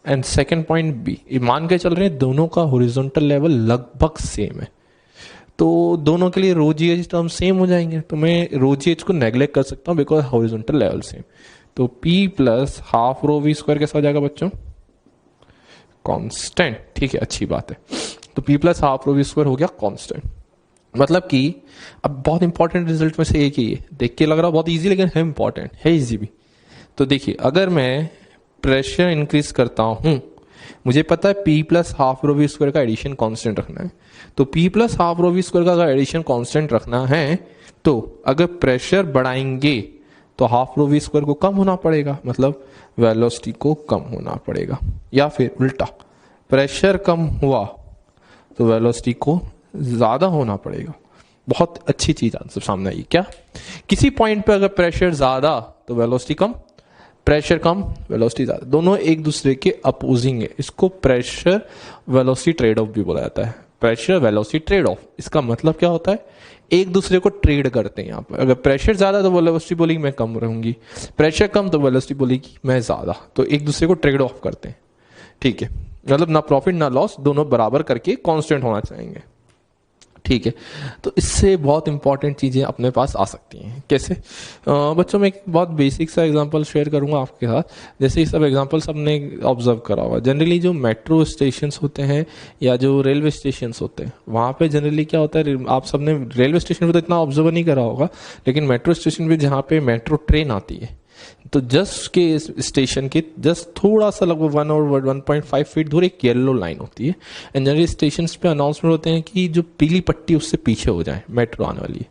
and second point B, मान के चल रहे हैं दोनों का हॉरिजॉन्टल लेवल लगभग सेम है, तो दोनों के लिए रो जी एच टर्म सेम हो जाएंगे, तो मैं रो जी एच को नेग्लेक्ट कर सकता हूं बिकॉज हॉरिजॉन्टल लेवल सेम। तो P plus half rho V square कैसा हो जाएगा बच्चों, कांस्टेंट, ठीक है, अच्छी बात है। तो p plus half rho V square हो गया कांस्टेंट। मतलब कि अब बहुत इंपॉर्टेंट रिजल्ट में से एक ही है, देख के लग रहा बहुत इजी लेकिन है इंपॉर्टेंट, है इजी भी। तो देखिए अगर मैं प्रेशर इंक्रीज करता हूं, मुझे पता है p plus half rho V square का एडिशन कांस्टेंट रखना है। तो p plus half rho V square का अगर एडिशन कांस्टेंट रखना है तो अगर प्रेशर बढ़ाएंगे तो हाफ रो वी स्क्वायर को कम होना पड़ेगा, मतलब वेलोसिटी को कम होना पड़ेगा, या फिर उल्टा प्रेशर कम हुआ तो वेलोसिटी को ज्यादा होना पड़ेगा। बहुत अच्छी चीज आंसर सामने आई। क्या किसी पॉइंट पे अगर प्रेशर ज्यादा तो वेलोसिटी कम, प्रेशर कम वेलोसिटी ज्यादा, दोनों एक दूसरे के अपोजिंग है। इसको प्रेशर वेलोसिटी ट्रेड ऑफ भी बोला जाता है, प्रेशर वेलोसिटी ट्रेड ऑफ। इसका मतलब क्या होता है, एक दूसरे को ट्रेड करते हैं यहाँ पर। अगर प्रेशर ज्यादा तो वेलोसिटी बोलेगी मैं कम रहूंगी, प्रेशर कम तो वेलोसिटी बोलेगी मैं ज्यादा, तो एक दूसरे को ट्रेड ऑफ करते हैं, ठीक है। मतलब ना प्रॉफिट ना लॉस, दोनों बराबर करके कांस्टेंट होना चाहेंगे, ठीक है। तो इससे बहुत इंपॉर्टेंट चीजें अपने पास आ सकती हैं। कैसे? बच्चों में एक बहुत बेसिक सा एग्जांपल शेयर करूंगा आपके साथ। जैसे ये सब एग्जांपल सबने ऑब्जर्व करा होगा, जनरली जो मेट्रो स्टेशंस होते हैं या जो रेलवे स्टेशंस होते हैं, वहाँ पे जनरली क्या होता है, आप सबने रेलवे स्टेशन पे तो इतना ऑब्जर्व नहीं करा होगा, लेकिन मेट्रो स्टेशन पे जहाँ पे मेट्रो ट्रेन आती है तो जस्ट के स्टेशन के जस्ट थोड़ा सा लगभग 1 और 1.5 फीट दूर एक येलो लाइन होती है। एंड जनरली स्टेशन पे अनाउंसमेंट होते हैं कि जो पीली पट्टी उससे पीछे हो जाए, मेट्रो आने वाली है।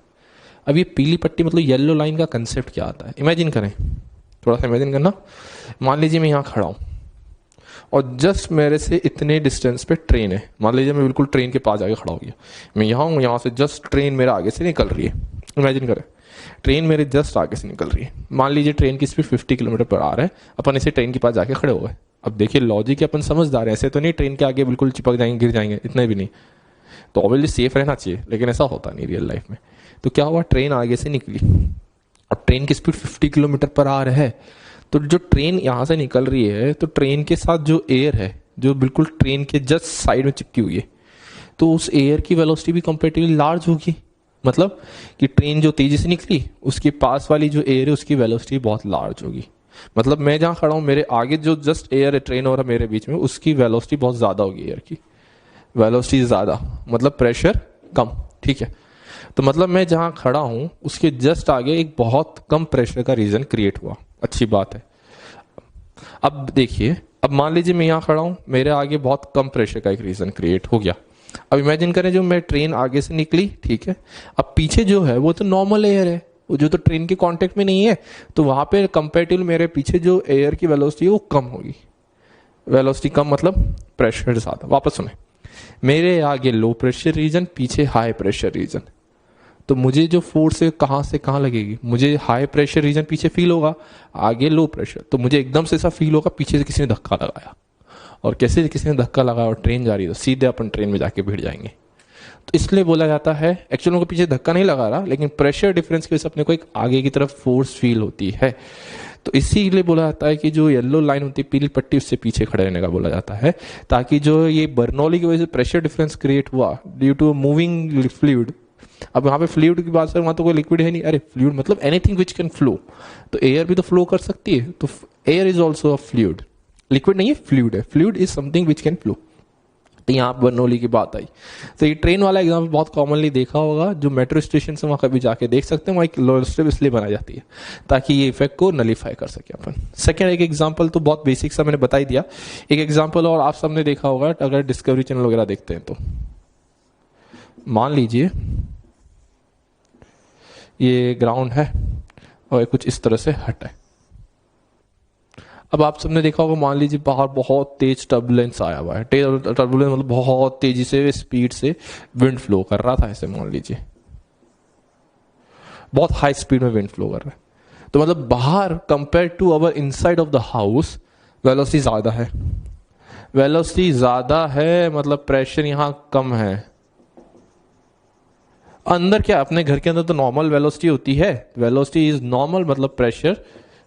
अब ये पीली पट्टी मतलब येलो लाइन का कंसेप्ट क्या आता है, इमेजिन करें, थोड़ा सा इमेजिन करना। मान लीजिए मैं यहाँ खड़ा हूँ और जस्ट मेरे से इतने डिस्टेंस पे ट्रेन है। मान लीजिए मैं बिल्कुल ट्रेन के पास आके खड़ा हो गया, मैं यहाँ हूँ, यहाँ से जस्ट ट्रेन मेरे आगे से निकल रही है। इमेजिन करें ट्रेन मेरे जस्ट आगे से निकल रही है। मान लीजिए ट्रेन की स्पीड 50 किलोमीटर पर आ रहा है, अपन इसे ट्रेन के पास जाके खड़े हो गए। अब देखिए लॉजिक, अपन समझदार हैं, ऐसे तो नहीं ट्रेन के आगे बिल्कुल चिपक जाएंगे, गिर जाएंगे, इतना भी नहीं। तो ऑब्वियसली सेफ रहना चाहिए, लेकिन ऐसा होता नहीं रियल लाइफ में। तो क्या हुआ, ट्रेन आगे से निकली, अब ट्रेन की स्पीड 50 किलोमीटर पर आ रहा है। तो जो ट्रेन यहाँ से निकल रही है तो ट्रेन के साथ जो एयर है जो बिल्कुल ट्रेन के जस्ट साइड में चिपकी हुई है, तो उस एयर की वेलोसिटी भी कंपेरेटिवली लार्ज होगी। मतलब कि ट्रेन जो तेजी से निकली उसके पास वाली जो एयर है उसकी वेलोसिटी बहुत लार्ज होगी। मतलब मैं जहां खड़ा हूं मेरे आगे जो जस्ट एयर है ट्रेन और मेरे बीच में, उसकी वेलोसिटी बहुत ज्यादा होगी, एयर की वेलोसिटी ज्यादा, मतलब प्रेशर कम, ठीक है। तो मतलब मैं जहां खड़ा हूं उसके जस्ट आगे एक बहुत कम प्रेशर का रीजन क्रिएट हुआ, अच्छी बात है। अब देखिए, अब मान लीजिए मैं यहां खड़ा हूं, मेरे आगे बहुत कम प्रेशर का एक रीजन क्रिएट हो गया। अब इमेजिन करें जो मैं ट्रेन आगे से निकली, ठीक है, अब पीछे जो है वो तो नॉर्मल एयर है, वो जो तो ट्रेन के कांटेक्ट में नहीं है, तो वहां पे कंपेरेटिवली मेरे पीछे जो एयर की वेलोसिटी है वो कम होगी। वेलोसिटी कम मतलब प्रेशर ज्यादा। वापस सुने, मेरे आगे लो प्रेशर रीजन, पीछे हाई प्रेशर रीजन, तो मुझे जो फोर्स है कहां से कहां लगेगी, मुझे हाई प्रेशर रीजन पीछे फील होगा, आगे लो प्रेशर, तो मुझे एकदम से ऐसा फील होगा पीछे से किसी ने धक्का लगाया। और कैसे किसी ने धक्का लगाया और ट्रेन जा रही है तो सीधे अपन ट्रेन में जाके भिड़ जाएंगे। तो इसलिए बोला जाता है, एक्चुअली उनको पीछे धक्का नहीं लगा रहा, लेकिन प्रेशर डिफरेंस की वजह से अपने को एक आगे की तरफ फोर्स फील होती है। तो इसीलिए बोला जाता है कि जो येलो लाइन होती है पीली पट्टी, उससे पीछे खड़े रहने का बोला जाता है, ताकि जो ये बर्नौली की वजह से प्रेशर डिफरेंस क्रिएट हुआ ड्यू टू मूविंग फ्लूइड। अब यहाँ पे फ्लूइड की बात करें, वहां तो कोई लिक्विड है नहीं, अरे फ्लूइड मतलब एनीथिंग विच कैन फ्लो, तो एयर भी तो फ्लो कर सकती है, तो air is also a fluid, liquid नहीं है, फ्लूइड है, fluid is something which can flow. तो यहाँ बर्नौली की बात आई। तो ये ट्रेन वाला एग्जाम्पल बहुत कॉमनली देखा होगा, जो मेट्रो स्टेशन से वहां कभी जाके देख सकते हैं, वहां एक लोअर स्ट्रिप इसलिए बनाई जाती है ताकि ये इफेक्ट को नलीफाई कर सके अपन। सेकेंड एक एग्जाम्पल तो बहुत बेसिक सा मैंने बता ही दिया, एक एग्जाम्पल और आप सबने देखा होगा अगर डिस्कवरी चैनल वगैरह देखते हैं तो। मान लीजिए ये ग्राउंड है और कुछ इस तरह से हट है। अब आप सबने देखा होगा, मान लीजिए बाहर बहुत तेज टर्बुलेंस आया हुआ है, टर्बुलेंस मतलब बहुत तेजी से स्पीड से विंड फ्लो कर रहा था, ऐसे मान लीजिए बहुत हाई स्पीड में विंड फ्लो कर रहा है। तो मतलब बाहर compare to our inside of the house velocity ज्यादा है, वेलोसिटी ज्यादा है मतलब प्रेशर यहां कम है। अंदर क्या, अपने घर के अंदर तो नॉर्मल वेलोसिटी होती है, वेलोसिटी इज नॉर्मल मतलब प्रेशर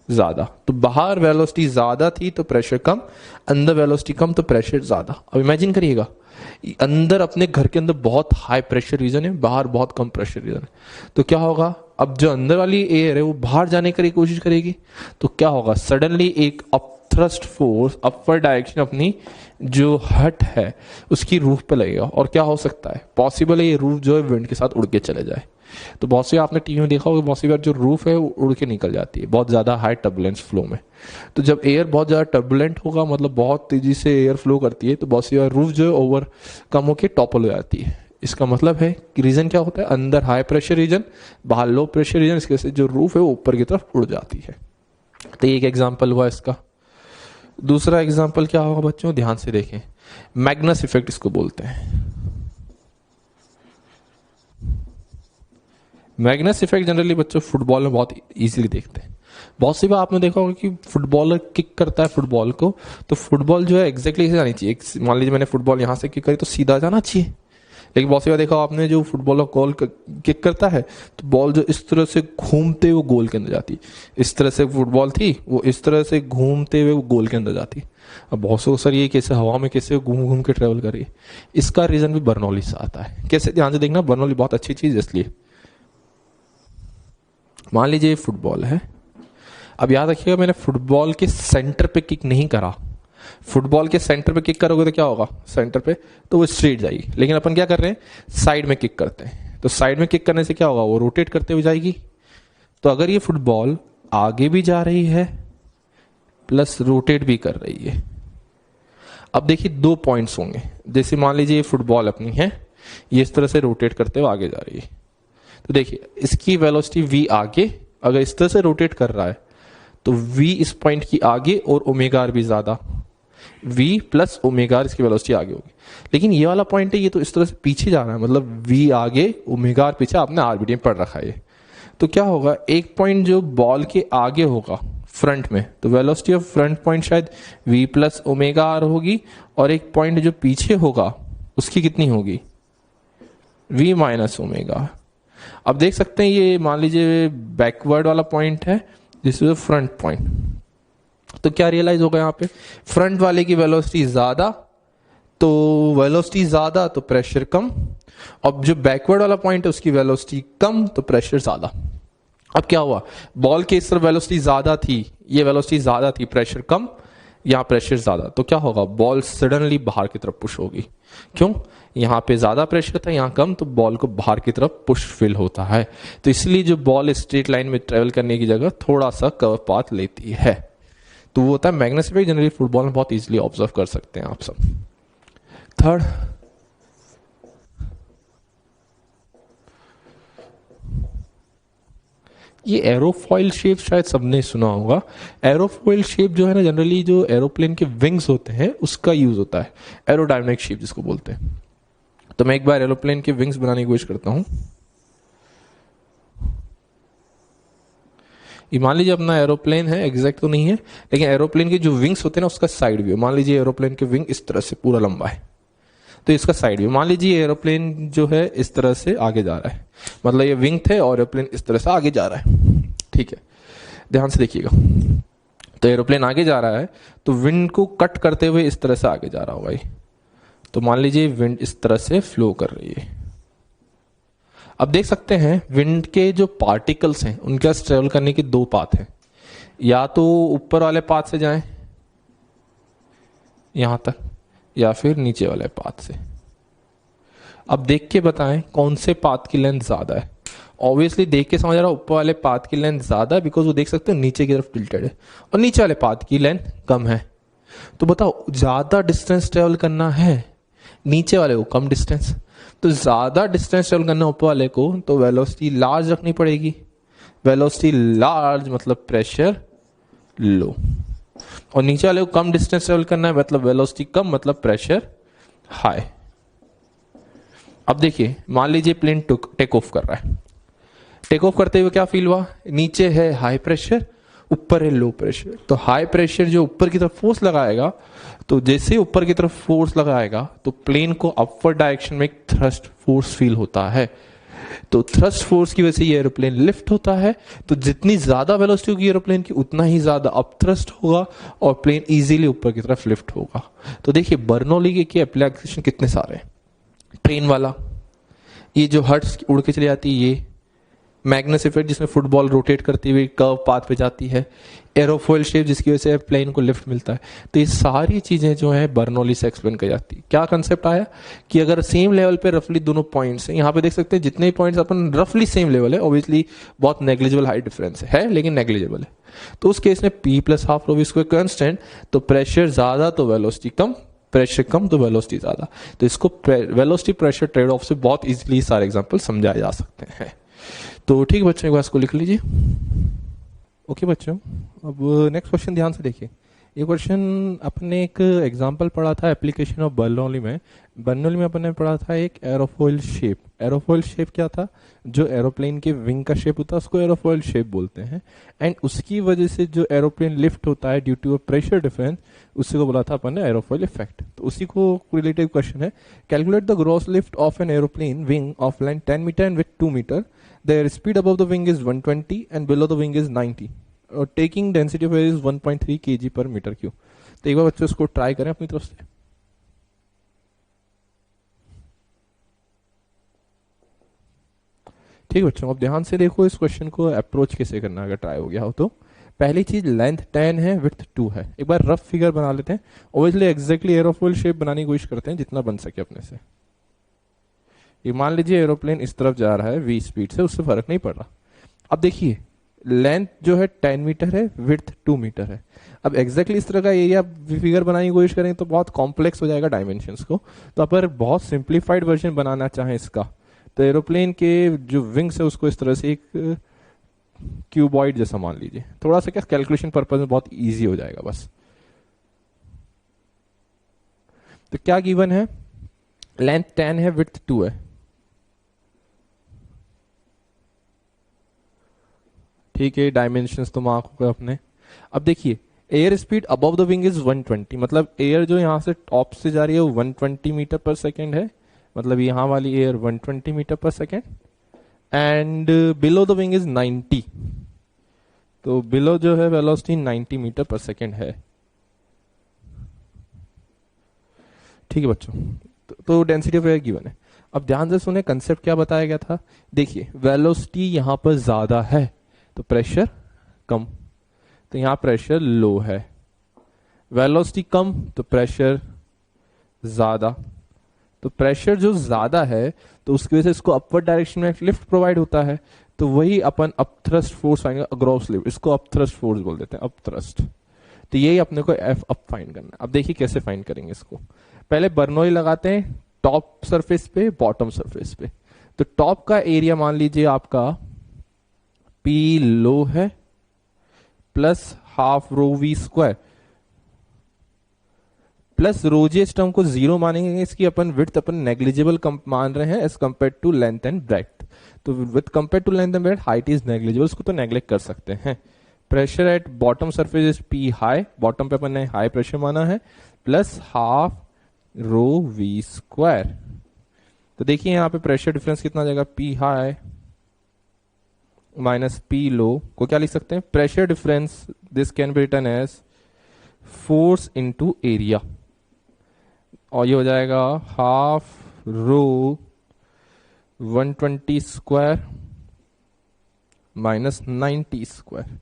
ज्यादा। तो बाहर वेलोसिटी ज्यादा थी तो प्रेशर कम, अंदर वेलोसिटी कम तो प्रेशर ज्यादा। अब इमेजिन करिएगा, अंदर अपने घर के अंदर बहुत हाई प्रेशर रीजन है, बाहर बहुत कम प्रेशर रीजन है, तो क्या होगा, अब जो अंदर वाली एयर है वो बाहर जाने की कोशिश करेगी, तो क्या होगा, सडनली एक अपथ्रस्ट फोर्स अपवर्ड डायरेक्शन अपनी जो हट है उसकी रूफ पे लगेगा, और क्या हो सकता है, पॉसिबल है ये रूफ जो है विंड के साथ उड़ के चले जाए। तो बहुत सी आपने टीवी में देखा होगा, बहुत सी बार जो रूफ है वो उड़ के निकल जाती है बहुत ज़्यादा हाई टर्बुलेंस फ्लो में। तो जब एयर बहुत ज़्यादा टर्बुलेंट होगा, मतलब बहुत तेज़ी से एयर फ्लो करती है, तो बहुत सी बार रूफ जो है ओवर कम होकर टॉपल हो जाती है। इसका मतलब है कि रीज़न क्या होता है, अंदर हाई प्रेशर रीजन, बाहर लो प्रेशर रीजन, इसकी वजह से जो रूफ है वो ऊपर की तरफ उड़ जाती है। तो एक एग्जाम्पल हुआ इसका। दूसरा एग्जाम्पल क्या होगा बच्चों, ध्यान से देखें, मैग्नस इफेक्ट इसको बोलते हैं। मैग्नस इफेक्ट जनरली बच्चों फुटबॉल में बहुत इजीली देखते हैं। बहुत सी बार आपने देखा होगा कि फुटबॉलर किक करता है फुटबॉल को, तो फुटबॉल जो है एग्जैक्टली ऐसे जानी चाहिए। मान लीजिए मैंने फुटबॉल यहाँ से किक करी तो सीधा जाना चाहिए, लेकिन बहुत सी बार देखा आपने जो फुटबॉलर गोल किक करता है तो बॉल जो इस तरह से घूमते हुए गोल के अंदर जाती, इस तरह से फुटबॉल थी वो इस तरह से घूमते हुए गोल के अंदर जाती। अब बहुत सौ सर ये कैसे हवा में कैसे घूम घूम के ट्रेवल कर रही है, इसका रीजन भी बर्नौली से आता है। कैसे, ध्यान से देखना, बर्नौली बहुत अच्छी चीज है। इसलिए मान लीजिए फुटबॉल है, अब याद रखिएगा मैंने फुटबॉल के सेंटर पे किक नहीं करा। फुटबॉल के सेंटर पे किक करोगे तो क्या होगा, सेंटर पे तो वो स्ट्रेट जाएगी, लेकिन अपन क्या कर रहे हैं, साइड में किक करते हैं। तो साइड में किक करने से क्या होगा, वो रोटेट करते हुए जाएगी। तो अगर ये फुटबॉल आगे भी जा रही है प्लस रोटेट भी कर रही है, अब देखिए दो पॉइंट्स होंगे। जैसे मान लीजिए ये फुटबॉल अपनी है, ये इस तरह से रोटेट करते हुए आगे जा रही है, तो देखिए इसकी वेलोसिटी v आगे, अगर इस तरह से रोटेट कर रहा है तो v इस पॉइंट की आगे और ओमेगा आर भी ज्यादा, v प्लस ओमेगा आर इसकी वेलोसिटी आगे होगी। लेकिन ये वाला पॉइंट है, ये तो इस तरह से पीछे जा रहा है, मतलब v आगे ओमेगा आर पीछे, आपने आरबीटी में पढ़ रखा है ये। तो क्या होगा, एक पॉइंट जो बॉल के आगे होगा फ्रंट में, तो वेलोसिटी ऑफ फ्रंट पॉइंट शायद v प्लस ओमेगा आर होगी, और एक पॉइंट जो पीछे होगा उसकी कितनी होगी, v माइनस ओमेगा। अब देख सकते हैं ये मान लीजिए बैकवर्ड वाला पॉइंट है, दिस इज फ्रंट पॉइंट। तो क्या रियलाइज होगा यहाँ पे, फ्रंट वाले की वेलोसिटी ज्यादा, तो वेलोसिटी ज्यादा तो प्रेशर कम, अब जो बैकवर्ड वाला पॉइंट है उसकी वेलोसिटी कम तो प्रेशर ज्यादा। अब क्या हुआ, बॉल के इस तरफ वेलोसिटी ज्यादा थी, ये वेलोसिटी ज्यादा थी, प्रेशर कम, यहाँ प्रेशर ज्यादा, तो क्या होगा, बॉल सडनली बाहर की तरफ पुश होगी। क्यों, यहाँ पे ज्यादा प्रेशर था, यहाँ कम, तो बॉल को बाहर की तरफ पुश फील होता है। तो इसलिए जो बॉल स्ट्रेट लाइन में ट्रेवल करने की जगह थोड़ा सा कर्व पाथ लेती है, तो वो होता है मैग्नस इफेक्ट। जनरली फुटबॉल में बहुत इजीली ऑब्जर्व कर सकते हैं आप सब। थर्ड, ये एरोफॉइल शेप शायद सबने सुना होगा। एरोफॉइल शेप जो है ना, जनरली जो एरोप्लेन के विंग्स होते हैं उसका यूज होता है, एरोडायनामिक शेप जिसको बोलते हैं। तो मैं एक बार एरोप्लेन के विंग्स बनाने की कोशिश करता हूं। ये मान लीजिए अपना एरोप्लेन है, एग्जैक्ट तो नहीं है, लेकिन एरोप्लेन के जो विंग्स होते हैं ना उसका साइड व्यू। मान लीजिए एरोप्लेन के विंग इस तरह से पूरा लंबा है, तो इसका साइड व्यू। मान लीजिए एरोप्लेन जो है इस तरह से आगे जा रहा है, मतलब ये विंग थे और एरोप्लेन इस तरह से आगे जा रहा है, ठीक है, ध्यान से देखिएगा। तो एरोप्लेन आगे जा रहा है तो विंड को कट करते हुए इस तरह से आगे जा रहा होगा ये। तो मान लीजिए विंड इस तरह से फ्लो कर रही है। अब देख सकते हैं विंड के जो पार्टिकल्स हैं उनके साथ ट्रेवल करने के दो पाथ हैं, या तो ऊपर वाले पाथ से जाएं यहां तक, या फिर नीचे वाले पाथ से। अब देख के बताएं कौन से पाथ की लेंथ ज्यादा है। ऑब्वियसली देख के समझ रहा ऊपर वाले पाथ की लेंथ ज्यादा है, बिकॉज वो देख सकते हो नीचे की तरफ टिल्टेड है, और नीचे वाले पाथ की लेंथ कम है। तो बताओ ज्यादा डिस्टेंस ट्रेवल करना है नीचे वाले को कम डिस्टेंस, तो ज्यादा डिस्टेंस ट्रेवल करना ऊपर वाले को तो वेलोसिटी लार्ज रखनी पड़ेगी। वेलोसिटी लार्ज मतलब प्रेशर लो, और नीचे वाले को कम डिस्टेंस ट्रेवल करना है मतलब वेलोसिटी कम मतलब प्रेशर हाई। अब देखिए मान लीजिए प्लेन टेक ऑफ कर रहा है, टेक ऑफ करते हुए क्या फील हुआ, नीचे है हाई प्रेशर, ऊपर है लो प्रेशर। तो हाई प्रेशर जो ऊपर की तरफ फोर्स लगाएगा, तो जैसे ही ऊपर की तरफ फोर्स लगाएगा तो प्लेन को अपवर्ड डायरेक्शन में एक थ्रस्ट फोर्स फील होता है। तो थ्रस्ट फोर्स की वजह से ये एरोप्लेन लिफ्ट होता है। तो जितनी ज्यादा वेलोसिटी होगी एरोप्लेन की उतना ही ज्यादा अप थ्रस्ट होगा और प्लेन इजीली ऊपर की तरफ लिफ्ट होगा। तो देखिए बर्नौली के एप्लीकेशन कितने सारे हैं। ट्रेन वाला, ये जो हर्ट्स उड़ के चली जाती है, मैग्नस इफेक्ट जिसमें फुटबॉल रोटेट करती हुई कर्व पाथ पे जाती है, एरोफॉइल शेप जिसकी वजह से प्लेन को लिफ्ट मिलता है। तो ये सारी चीजें जो है बर्नौली से एक्सप्लेन की जाती है। क्या कंसेप्ट आया कि अगर सेम लेवल पे रफली दोनों पॉइंट्स हैं, यहाँ पे देख सकते हैं जितने पॉइंट्स अपन रफली सेम लेवल है, ऑब्वियसली बहुत नेग्लिजिबल हाइट डिफरेंस है लेकिन नेग्लिजिबल है, तो उस केस में P plus half rho V square constant, तो प्रेशर ज्यादा तो वेलोसिटी कम, प्रेशर कम तो वेलोसिटी ज्यादा। तो इसको वेलोसिटी प्रेशर ट्रेड ऑफ से बहुत इजीली सारे एग्जांपल समझाए जा सकते हैं। तो ठीक बच्चों, एक बार इसको लिख लीजिए। ओके बच्चों, अब नेक्स्ट क्वेश्चन ध्यान से देखिए। ये क्वेश्चन अपने एक एग्जांपल पढ़ा था एप्लीकेशन ऑफ बर्नौली में। बर्नौली में अपन ने पढ़ा था एक एरोफॉइल शेप। एरोफॉइल शेप क्या था? जो एरोप्लेन के विंग का शेप होता है उसको एरोफॉइल शेप बोलते हैं। एंड उसकी वजह से जो एरोप्लेन लिफ्ट होता है due to a pressure difference, उसी को बोला था अपन ने एरोफॉइल इफेक्ट। तो उसी को रिलेटेड क्वेश्चन है, calculate the gross lift of an aeroplane wing of length 10 metre and with 2 metre. Their speed above the wing is 120 and below the wing is 90. Taking density of air is 1.3 kg per meter cube. तो एक बार बच्चों इसको ट्राई करें अपनी तरफ से। ठीक बच्चों, अब ध्यान से देखो इस क्वेश्चन को अप्रोच कैसे करना है अगर ट्राई हो गया हो तो। पहली चीज, लेंथ 10 है, विड्थ 2 है। एक बार रफ फिगर बना लेते हैं। ओब्वियसली एग्जैक्टली एरोफॉइल शेप बनाने की कोशिश करते हैं जितना बन सके अपने से। ये मान लीजिए एरोप्लेन इस तरफ जा रहा है v स्पीड से, उससे फर्क नहीं पड़ रहा। अब देखिए लेंथ जो है 10 मीटर है, विड्थ 2 मीटर है। अब एग्जैक्टली इस तरह का एरिया फिगर बनाने की कोशिश करें तो बहुत कॉम्प्लेक्स हो जाएगा डायमेंशंस को। तो अगर बहुत सिंप्लीफाइड वर्जन बनाना चाहें इसका, तो एरोप्लेन के जो विंग्स है उसको इस तरह से एक क्यूबॉइड जैसा मान लीजिए। थोड़ा सा क्या कैलकुलेशन पर्पज में बहुत ईजी हो जाएगा बस। तो क्या गिवन है? लेंथ 10 है, विड्थ 2 है। ठीक है, डायमेंशंस तो मार्क हो गए अपने। अब देखिए air speed above the wing is 120, मतलब एयर जो यहां से टॉप से जा रही है वो 120 मीटर पर सेकेंड है, मतलब यहां वाली एयर 120 मीटर पर second. And below the wing is 90, तो बिलो जो है वेलोसिटी 90 मीटर पर सेकेंड है। ठीक है बच्चों, तो डेंसिटी ऑफ एयर गिवन है। अब ध्यान से सुने, कंसेप्ट क्या बताया गया था। देखिए वेलोसिटी यहां पर ज्यादा है तो प्रेशर कम, तो यहां प्रेशर लो है। वेलोसिटी कम तो प्रेशर ज्यादा, तो प्रेशर जो ज्यादा है तो उसकी वजह से इसको अपवर्ड डायरेक्शन में लिफ्ट प्रोवाइड होता है। तो वही अपन upthrust force find, gross lift, इसको अपथ्रस्ट फोर्स बोल देते हैं, अपथ्रस्ट। तो यही अपने को एफ अप फाइंड करना है। अब देखिए कैसे फाइंड करेंगे इसको। पहले बर्नौली लगाते हैं टॉप सरफेस पे, बॉटम सरफेस पे। तो टॉप का एरिया मान लीजिए आपका पी लो है plus half rho V square plus रोजियस टर्म को 0 मानेंगे, इसकी अपन विड्थ अपन नेग्लिजिबल मान रहे हैं as compare to length and breadth. तो with compare to length and breadth height is negligible, उसको तो नेग्लेक्ट कर सकते हैं। Pressure at bottom surface is P high, bottom पे अपन ने हाई प्रेशर माना है, plus half rho V square. तो देखिए यहां पे प्रेशर डिफरेंस कितना आ जाएगा, P high minus P low को क्या लिख सकते हैं, pressure difference this can be written as force into area, और ये हो जाएगा half rho 120 square minus 90 square.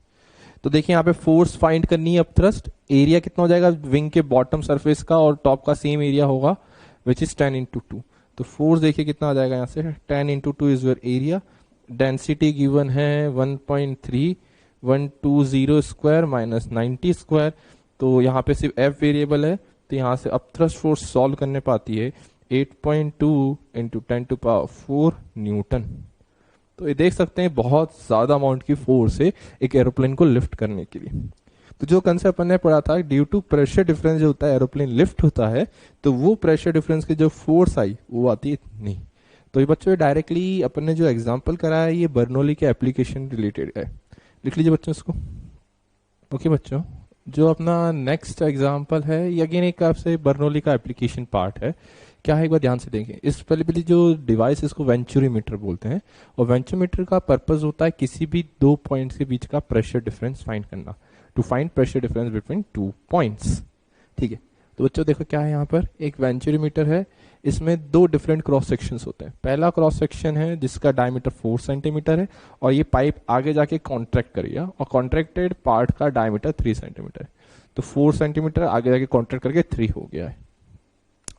तो देखिए यहां पे फोर्स फाइंड करनी है, अब थ्रस्ट एरिया कितना हो जाएगा विंग के बॉटम सरफेस का और टॉप का सेम एरिया होगा विच इज 10 इंटू 2। तो फोर्स देखिए कितना आ जाएगा यहां से, 10 into 2 is your area. Density given है 1.3120 स्क्वायर माइनस 90 स्क्वायर। तो यहाँ पे सिर्फ एफ वेरिएबल है, तो यहाँ से अपथ्रस्ट फोर्स सॉल्व करने पाती है 8.2 इंटू 10⁴ न्यूटन। तो ये देख सकते हैं बहुत ज्यादा अमाउंट की फोर्स है एक एरोप्लेन को लिफ्ट करने के लिए। तो जो कंसेप्ट अपन ने पढ़ा था, ड्यू टू प्रेशर डिफरेंस जो होता है एरोप्लेन लिफ्ट होता है, तो वो प्रेशर डिफरेंस की जो फोर्स आई वो आती है नहीं। तो ये बच्चों डायरेक्टली अपन ने जो एग्जाम्पल कराया है ये बर्नौली के एप्लीकेशन रिलेटेड है। लिख लीजिए बच्चों इसको। ओके बच्चों, जो अपना नेक्स्ट एग्जाम्पल है ये अगेन एक आपसे बर्नौली का एप्लीकेशन पार्ट है। क्या है एक बार ध्यान से देखें। इस पहले जो डिवाइस इसको वेंचुरीमीटर बोलते हैं, और वेंचुरीमीटर का पर्पस होता है किसी भी दो पॉइंट्स के बीच का प्रेशर डिफरेंस फाइंड करना, to find pressure difference between 2 points. ठीक है, तो बच्चों देखो क्या है यहाँ पर, एक वेंचुरीमीटर है, इसमें दो डिफरेंट क्रॉस सेक्शंस होते हैं। पहला क्रॉस सेक्शन है जिसका डायमीटर 4 सेंटीमीटर है और ये पाइप आगे जाके कॉन्ट्रैक्ट करेगा और कॉन्ट्रैक्टेड पार्ट का डायमीटर 3 सेंटीमीटर है। तो 4 सेंटीमीटर आगे जाके कॉन्ट्रैक्ट करके 3 हो गया है।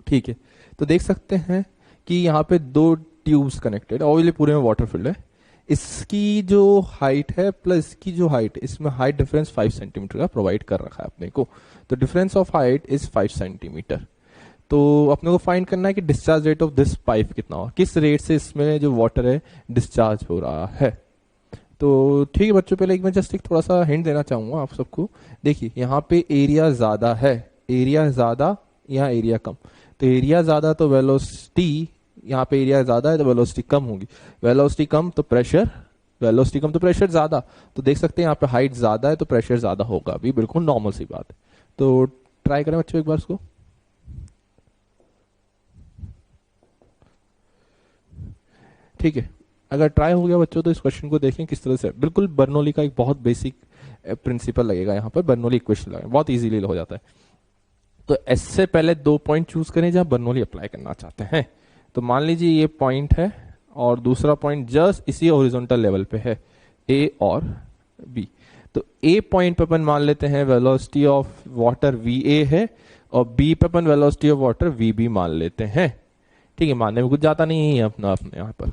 ठीक है, तो देख सकते हैं कि यहाँ पे दो ट्यूब्स कनेक्टेड, ऑब्वियसली पूरे में वाटर फिल्ड है। इसकी जो हाइट है प्लस इसकी जो हाइट, इसमें हाइट डिफरेंस 5 सेंटीमीटर का प्रोवाइड कर रखा है अपने को। तो difference of height is 5 centimetre. तो अपने को फाइंड करना है कि discharge rate of this pipe कितना होगा, किस रेट से इसमें जो वाटर है डिस्चार्ज हो रहा है। तो ठीक है बच्चों, पहले मैं जस्ट एक थोड़ा सा हिंट देना चाहूंगा आप सबको। देखिए यहाँ पे एरिया ज्यादा है, एरिया ज्यादा, यहाँ एरिया कम। तो एरिया ज्यादा तो वेलोसिटी, यहाँ पे एरिया ज्यादा है तो वेलोसिटी कम होगी, वेलोसिटी कम तो प्रेशर, वेलोसिटी कम तो प्रेशर ज्यादा। तो देख सकते हैं यहाँ पे हाइट ज्यादा है तो प्रेशर ज्यादा होगा, अभी बिल्कुल नॉर्मल सी बात है। तो ट्राई करें बच्चों एक बार इसको। ठीक है, अगर ट्राई हो गया बच्चों तो इस क्वेश्चन को देखें किस तरह से, बिल्कुल बर्नौली का एक बहुत बेसिक प्रिंसिपल लगेगा यहाँ पर, बर्नौली इक्वेशन लगेगा, बहुत इजीली हो जाता है। तो एस से पहले 2 पॉइंट चूज करें जहां बर्नौली अप्लाई करना चाहते हैं। तो मान लीजिए ये पॉइंट है और दूसरा पॉइंट जस्ट इसी हॉरिजॉन्टल लेवल पे है, ए और बी। तो ए पॉइंट पे अपन मान लेते हैं velocity of water V A है और बी पे अपन velocity of water V B मान लेते हैं। ठीक है, मानने में कुछ जाता नहीं है अपना अपने यहाँ पर।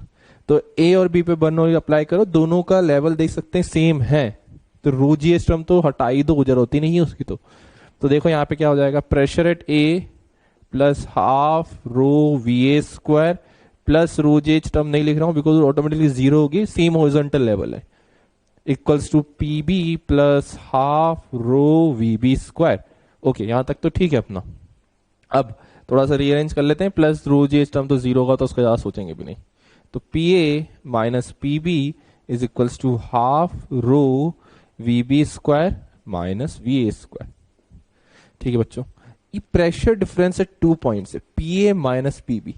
तो ए और बी पे बर्नौली अप्लाई करो, दोनों का लेवल देख सकते हैं सेम है। तो रो जी एस टर्म तो हटा ही दो, गुजर होती नहीं है उसकी। तो देखो यहाँ पे क्या हो जाएगा, pressure at A plus half rho V A square plus rho j term नहीं लिख रहा हूं बिकॉज ऑटोमेटिकली जीरो होगी, सेम हॉरिजॉन्टल लेवल है, equals to P B plus half rho V B square. Okay, यहां तक तो ठीक है अपना। अब थोड़ा सा रीअरेंज कर लेते हैं, प्लस रो जे टर्म तो जीरो होगा तो उसका ज्यादा सोचेंगे भी नहीं। तो P A minus P B is equals to half rho V B square minus V A square. ठीक है बच्चों, ये प्रेशर डिफरेंस है 2 पॉइंट से, P A minus P B.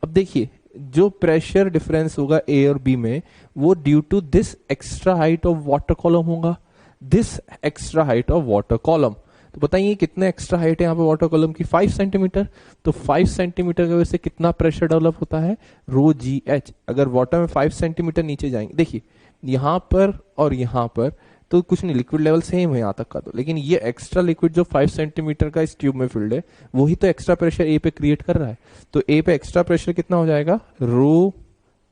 अब देखिए जो प्रेशर डिफरेंस होगा ए और बी में वो due to this extra height of water column होगा, this extra height of water column. तो बताइए कितने एक्स्ट्रा हाइट है यहाँ पे वाटर कॉलम की, 5 सेंटीमीटर। तो 5 सेंटीमीटर की वजह से कितना प्रेशर डेवलप होता है, रो जी एच। अगर वाटर में 5 सेंटीमीटर नीचे जाएंगे, देखिए यहां पर और यहां पर तो कुछ नहीं, लिक्विड लेवल सेम है यहाँ तक का। तो लेकिन ये एक्स्ट्रा लिक्विड जो 5 सेंटीमीटर का इस ट्यूब में फिल्ड है वही तो एक्स्ट्रा प्रेशर ए पे क्रिएट कर रहा है। तो ए पे एक्स्ट्रा प्रेशर कितना हो जाएगा, rho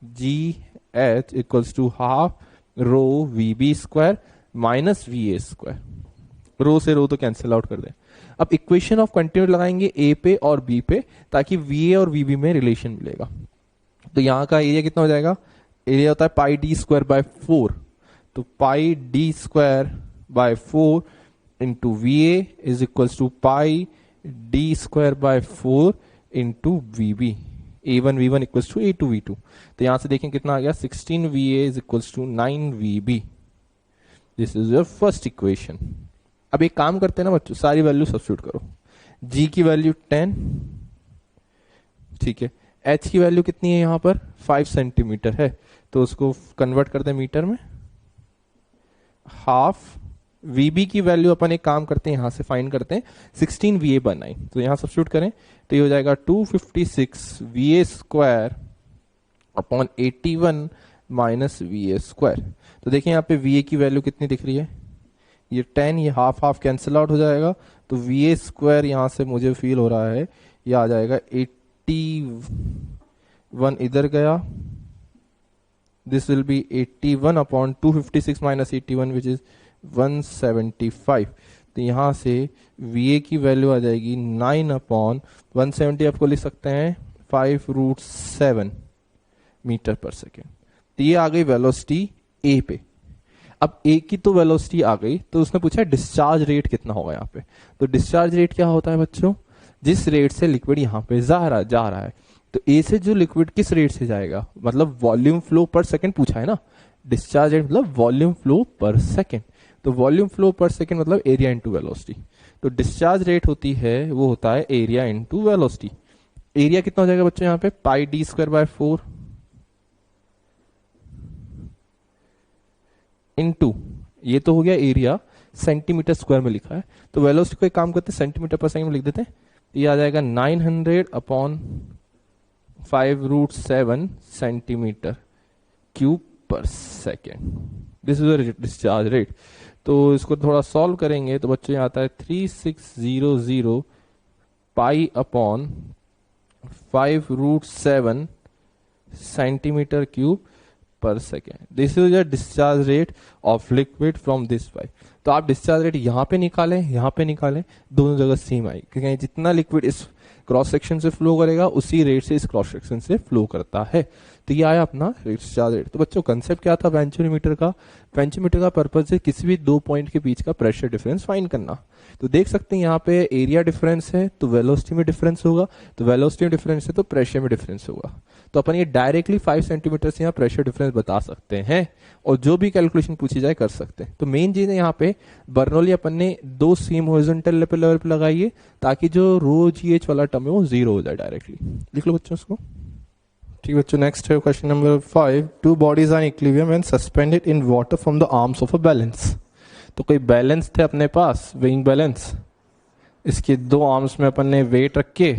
G H equals to half rho V B square minus V A square. Rho से रो तो कैंसिल आउट कर दे। अब इक्वेशन ऑफ कंटिन्यूटी लगाएंगे ए पे और बी पे ताकि वी ए और वी बी में रिलेशन मिलेगा। तो यहाँ का एरिया कितना हो जाएगा, एरिया होता है पाई डी स्क्वायर बाय 4। तो pi D square by 4 into V A is equals to pi D square by 4 into V B. A1 V1 equals to A2 V2। तो यहां से देखें कितना आ गया, 16 VA is equals to 9 VB। This is your first equation. अब एक काम करते हैं ना बच्चों, सारी वैल्यू सब्स्टिट्यूट करो। G की वैल्यू 10, ठीक है। H की वैल्यू कितनी है यहां पर, 5 सेंटीमीटर है, तो उसको कन्वर्ट कर दे मीटर में, हाफ। VB की वैल्यू अपन एक काम करते हैं यहां से फाइंड करते हैं, 16 VA बनाई, तो यहां सब्स्टिट्यूट करें तो ये हो जाएगा 256 VA square upon 81 minus VA square. तो देखिए यहाँ पे VA की वैल्यू कितनी दिख रही है, ये 10, ये हाफ हाफ कैंसिल आउट हो जाएगा। तो VA स्क्वायर यहां से मुझे फील हो रहा है ये आ जाएगा 81 इधर गया, this will be 81 upon 256 minus 81 which is 175। तो यहां से VA की वैल्यू आ जाएगी 9 अपॉन 170, आपको लिख सकते हैं 5√7 मीटर पर सेकेंड। तो ये आ गई वेलोसिटी A पे। अब A की तो वेलोसिटी आ गई, तो उसने पूछा डिस्चार्ज रेट कितना होगा यहाँ पे। तो डिस्चार्ज रेट क्या होता है बच्चों, जिस रेट से लिक्विड यहाँ पे जा रहा है। तो A से जो लिक्विड किस रेट से जाएगा, मतलब वॉल्यूम फ्लो पर सेकेंड पूछा है ना, डिस्चार्ज रेट मतलब वॉल्यूम फ्लो पर सेकेंड। तो वॉल्यूम फ्लो पर सेकेंड मतलब एरिया इंटू वेलोसिटी। तो डिस्चार्ज रेट होती है वो होता है एरिया इंटू वेलोसिटी। एरिया कितना हो जाएगा बच्चों यहाँ पे, पाई डी स्क्वायर बाय 4 इंटू, ये तो हो गया एरिया, सेंटीमीटर स्क्वायर में लिखा है, तो वेलोसिटी को एक काम करते हैं सेंटीमीटर पर सेकंड में लिख देते हैं। ये आ जाएगा 900/5√7 सेंटीमीटर क्यूब पर second. This is discharge rate. तो इसको थोड़ा सॉल्व करेंगे तो बच्चों यहाँ आता है 3600 π/5√7 सेंटीमीटर क्यूब पर second. This is the discharge rate of liquid from this pipe. तो आप डिस्चार्ज रेट यहाँ पे निकालें, यहाँ पे निकालें, दोनों जगह सेम आई, क्योंकि जितना लिक्विड इस क्रॉस सेक्शन से फ्लो करेगा उसी रेट से इस क्रॉस सेक्शन से फ्लो करता है। तो ये आया अपना डिस्चार्ज रेट। तो बच्चों कंसेप्ट क्या था वेंचुरीमीटर का? वेंचुरीमीटर का पर्पज है किसी भी दो पॉइंट के बीच का प्रेशर डिफरेंस फाइंड करना। तो देख सकते हैं यहाँ पे एरिया डिफरेंस है तो वेलोसिटी में डिफरेंस होगा, तो वेलोसिटी में डिफरेंस है तो प्रेशर में डिफरेंस होगा। तो अपन ये डायरेक्टली 5 सेंटीमीटर से यहाँ प्रेशर डिफरेंस बता सकते हैं और जो भी कैलकुलेशन पूछी जाए कर सकते हैं। तो मेन चीज है यहाँ पे बर्नौली अपन ने 2 सेम हॉरिजॉन्टल लेवल पे लगाई है ताकि जो रो GH वाला टर्म है वो 0 हो जाए डायरेक्टली। लिख लो बच्चों उसको। ठीक है बच्चों, नेक्स्ट है question number 5। 2 bodies are in equilibrium and suspended in water from the arms of a balance. तो कोई बैलेंस थे अपने पास, वेइंग बैलेंस, इसके 2 आर्म्स में अपन ने वेट रख के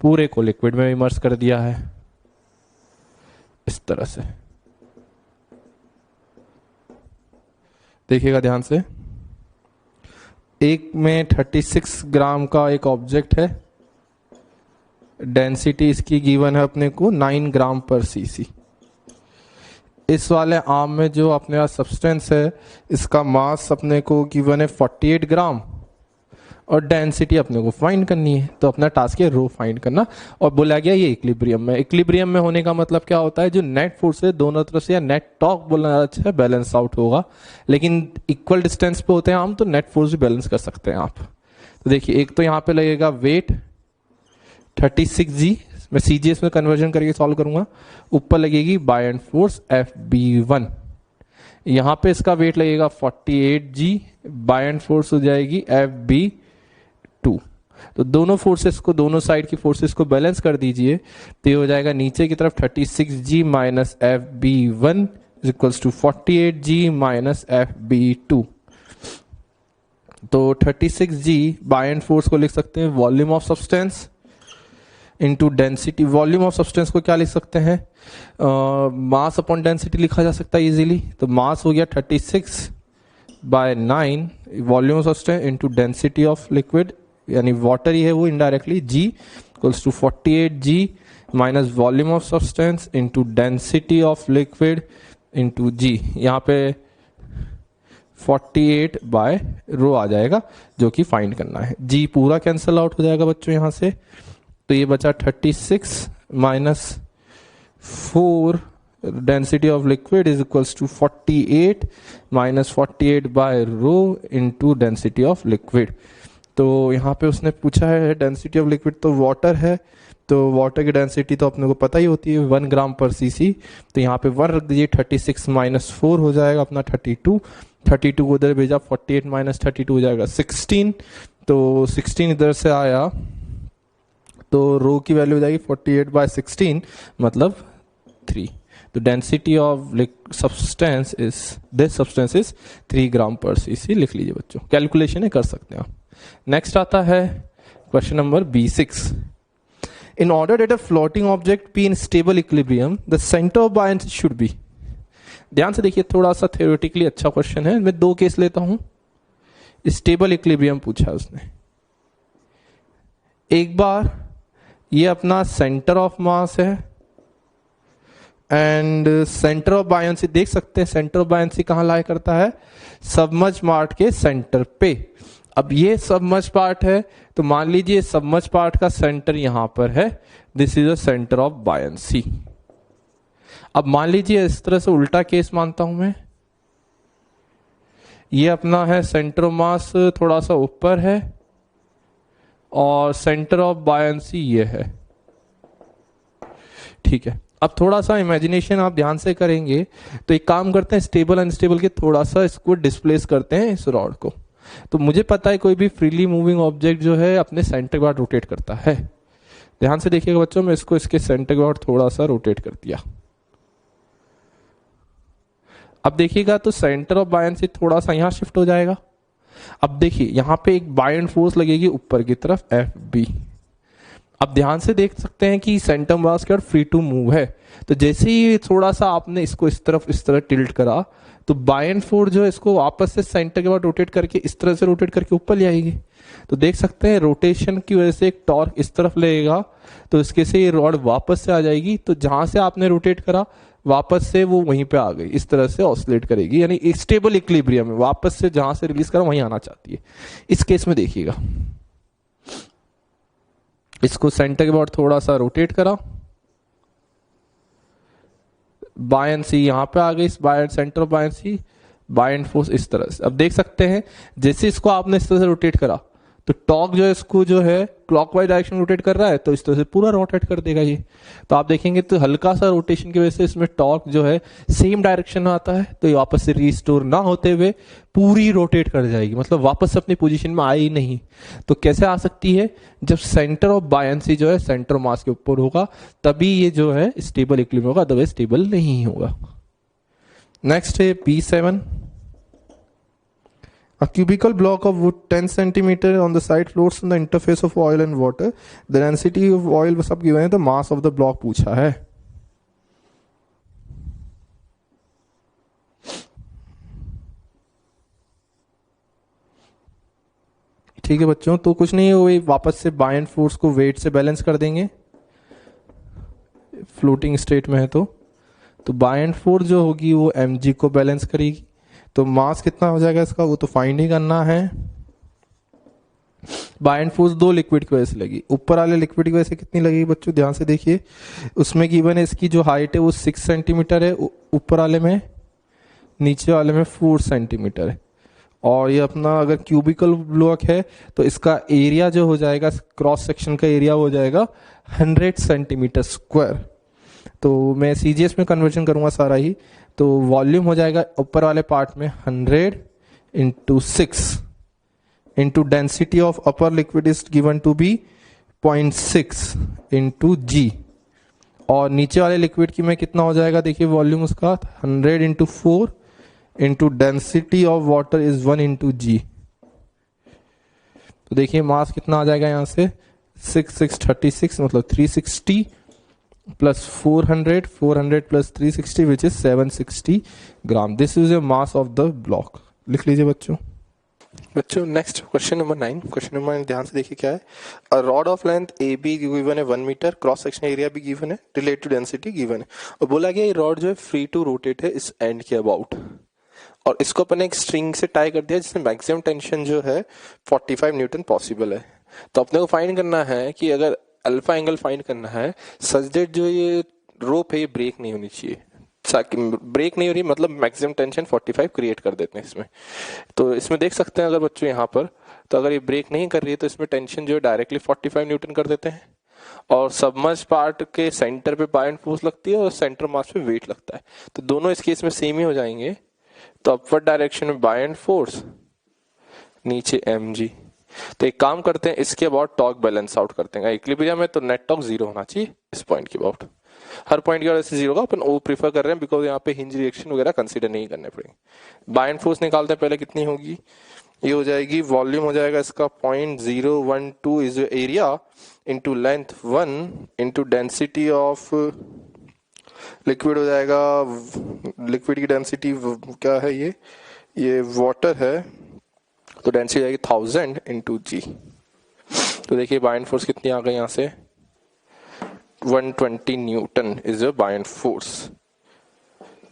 पूरे को लिक्विड में इमर्स कर दिया है इस तरह से। देखिएगा ध्यान से, एक में 36 ग्राम का एक ऑब्जेक्ट है, डेंसिटी इसकी गिवन है अपने को 9 ग्राम पर सीसी। इस वाले आर्म में जो अपने पास सब्सटेंस है इसका मास अपने को गिवन है 48 ग्राम और डेंसिटी अपने को फाइंड करनी है। तो अपना टास्क है रो फाइंड करना और बोला गया ये इक्विलिब्रियम में। इक्विलिब्रियम में होने का मतलब क्या होता है, जो नेट फोर्स है दोनों तरफ से, या नेट टॉर्क बोलना अच्छा है, बैलेंस आउट होगा। लेकिन इक्वल डिस्टेंस पे होते हैं हम तो नेट फोर्स भी बैलेंस कर सकते हैं आप। तो देखिए एक तो यहाँ पे लगेगा वेट 36G, मैं CGS में कन्वर्जन करके सॉल्व करूंगा। ऊपर लगेगी बाय एंड फोर्स FB1, यहाँ पे इसका वेट लगेगा 48G, बाय एंड फोर्स हो जाएगी FB2। तो दोनों फोर्सेस को, दोनों साइड की फोर्सेस को बैलेंस कर दीजिए तो ये हो जाएगा नीचे की तरफ 36G minus FB1 equals to 48G minus FB2। तो 36G बाय एंड फोर्स को लिख सकते हैं volume of substance into density. Volume of substance को क्या लिख सकते हैं, मास अपॉन डेंसिटी लिखा जा सकता है इजीली। तो मास हो गया 36/9 volume of substance into density of liquid, यानी वाटर ही है वो indirectly, G equals to 48G minus volume of substance into density of liquid into G। यहाँ पे 48/ρ आ जाएगा जो कि फाइंड करना है। G पूरा कैंसल आउट हो जाएगा बच्चों यहाँ से, तो ये बचा 36 minus 4 density of liquid is equals to 48 minus 48/ρ into density of liquid. तो यहाँ पे उसने पूछा है डेंसिटी ऑफ लिक्विड, तो वाटर है तो वाटर की डेंसिटी तो अपने को पता ही होती है 1 ग्राम पर सीसी। तो यहाँ पे 1 रख दीजिए, 36 माइनस 4 हो जाएगा अपना 32 को उधर भेजा, 48 माइनस 32 हो जाएगा 16। तो 16 इधर से आया तो रो की वैल्यू हो जाएगी 48/16 मतलब 3। तो density of substance is, this substance is 3 ग्राम पर सीसी। लिख लीजिए बच्चों, कैलकुलेशन कर सकते हैं आप। नेक्स्ट आता है question number B6। In order that a floating object be in stable equilibrium the centre of buoyancy should be. ध्यान से देखिए, थोड़ा सा थ्योरेटिकली अच्छा क्वेश्चन है। मैं 2 केस लेता हूं। स्टेबल इक्विलिब्रियम पूछा उसने। एक बार ये अपना सेंटर ऑफ मास है एंड सेंटर ऑफ बायन्सी देख सकते हैं। सेंटर ऑफ बायन्सी कहां लाया करता है, सबमर्ज पार्ट के सेंटर पे। अब ये सबमर्ज पार्ट है तो मान लीजिए सबमर्ज पार्ट का सेंटर यहां पर है, this is a centre of buoyancy. अब मान लीजिए इस तरह से उल्टा केस मानता हूं मैं, ये अपना है सेंटर ऑफ मास थोड़ा सा ऊपर है और सेंटर ऑफ बायन्सी ये है। ठीक है, अब थोड़ा सा इमेजिनेशन आप ध्यान से करेंगे तो एक काम करते हैं, स्टेबल अनस्टेबल के थोड़ा सा इसको डिस्प्लेस करते हैं इस रॉड को। तो मुझे पता है कोई भी फ्रीली मूविंग ऑब्जेक्ट जो है अपने सेंटर के बाद रोटेट करता है। ध्यान से देखिएगा बच्चों, मैं इसको इसके सेंटर के बाद थोड़ा सा रोटेट कर दिया। अब देखिएगा तो सेंटर ऑफ बायंसी थोड़ा सा यहाँ शिफ्ट हो जाएगा। अब देखिए यहाँ पे एक बायंड फोर्स लगेगी ऊपर की तरफ एफ बी। अब ध्यान से देख सकते हैं कि सेंटर मास के और फ्री टू मूव है, तो जैसे ही थोड़ा सा आपने इसको इस तरह टिल्ट करा तो बायंड फोर्स जो है इसको वापस से सेंटर के बाद रोटेट करके इस तरह से रोटेट करके ऊपर ले आएगी। तो देख सकते हैं रोटेशन की वजह से एक टॉर्क इस तरफ लगेगा, तो इसके से ये रॉड वापस से आ जाएगी, तो जहां से आपने रोटेट करा वापस से वो वहीं पे आ गई, इस तरह से ऑसिलेट करेगी, यानी स्टेबल इक्विलिब्रियम में वापस से जहां से रिलीज करा वहीं आना चाहती है। इस केस में देखिएगा इसको सेंटर के बाद थोड़ा सा रोटेट करा, बायंसी यहां पे आ गई, इस centre of buoyancy, buoyant force इस तरह से। अब देख सकते हैं जैसे इसको आपने इस तरह से रोटेट करा तो टॉर्क जो है इसको जो है क्लॉकवाइज डायरेक्शन रोटेट कर रहा है, तो इस तरह से पूरा रोटेट कर देगा ये। तो आप देखेंगे तो हल्का सा रोटेशन की वजह से इसमें टॉर्क जो है सेम डायरेक्शन में आता है, तो ये वापस से रिस्टोर ना होते हुए पूरी रोटेट कर जाएगी, मतलब वापस अपनी पोजीशन में आई नहीं। तो कैसे आ सकती है, जब सेंटर ऑफ बायंसी जो है सेंटर मास के ऊपर होगा तभी ये जो है स्टेबल इक्विलिब्रियम होगा, अदरवाइज स्टेबल नहीं होगा। नेक्स्ट है P7। A cubical block of wood 10 centimeter on the side floats on the interface of oil and water. The density of oil was सब given है, the mass of the block पूछा है। ठीक है बच्चों, तो कुछ नहीं है, वापस से बायंड फोर्स को वेट से बैलेंस कर देंगे, फ्लोटिंग स्टेट में है तो बायंड फोर्स जो होगी वो mg को बैलेंस करेगी। तो मास कितना हो जाएगा इसका वो तो फाइंड ही करना है। बायंड फोर्स दो लिक्विड की वजह से लगी, ऊपर वाले लिक्विड की वजह से कितनी लगेगी बच्चों ध्यान से देखिए, उसमें गिवन है इसकी जो हाइट है वो 6 सेंटीमीटर है ऊपर वाले में, नीचे वाले में 4 सेंटीमीटर है। और ये अपना अगर क्यूबिकल ब्लॉक है तो इसका एरिया जो हो जाएगा क्रॉस सेक्शन का एरिया हो जाएगा 100 सेंटीमीटर स्क्वायर। तो मैं सीजीएस में कन्वर्जन करूंगा सारा ही, तो वॉल्यूम हो जाएगा ऊपर वाले पार्ट में 100 into 6 into density of upper liquid is given to be 0.6 into G, और नीचे वाले लिक्विड की में कितना हो जाएगा देखिए वॉल्यूम उसका 100 into 4 into density of water is 1 into G. तो देखिए मास कितना आ जाएगा यहां से 636 मतलब 360 plus 400 plus 360 which is 760 gram. This is the mass of the block. लिख लीजिए बच्चों next question number 9। Question number 9 ध्यान से देखिए क्या है। A rod of length A be given है 1 मीटर, क्रॉस सेक्शन एरिया भी गिवन है, रिलेटिव डेंसिटी गिवन है, और बोला गया ये रॉड जो है फ्री टू रोटेट है इस एंड के अबाउट, और इसको अपन एक स्ट्रिंग से टाई कर दिया जिसमें मैक्सिमम टेंशन जो है 45 न्यूटन पॉसिबल है। तो अपने को फाइंड करना है कि अगर अल्फा एंगल फाइंड करना है सच दैट जो ये रोप है ये ब्रेक नहीं होनी चाहिए, ब्रेक नहीं हो रही मतलब मैक्सिमम टेंशन 45 क्रिएट कर देते हैं इसमें। तो इसमें देख सकते हैं अगर बच्चों यहाँ पर, तो अगर ये ब्रेक नहीं कर रही है तो इसमें टेंशन जो है डायरेक्टली 45 न्यूटन कर देते हैं, और सबमर्ज पार्ट के सेंटर पे बायंड फोर्स लगती है और सेंटर मास पे वेट लगता है, तो दोनों इस केस में सेम ही हो जाएंगे। तो अपवर्ड डायरेक्शन में बायंड फोर्स, नीचे mg। तो एक काम करते हैं इसके अबाउट टॉर्क बैलेंस आउट करते हैं, इक्विलिब्रियम में तो नेट टॉर्क 0 होना चाहिए इस पॉइंट के अबाउट, हर पॉइंट के बाद ऐसे 0 होगा, अपन वो प्रीफर कर रहे हैं बिकॉज यहाँ पे हिंज रिएक्शन वगैरह कंसीडर नहीं करने पड़ेंगे। बायंड फोर्स निकालते हैं पहले, कितनी होगी, ये हो जाएगी वॉल्यूम हो जाएगा इसका 0.012 is area into length 1 into density of liquid हो जाएगा, लिक्विड की डेंसिटी क्या है ये वाटर है, तो डेंसिटी जाएगी 1000 इंटू जी। तो देखिए बायंड फोर्स कितनी आ गई यहाँ से 120 Newton is a buoyant force,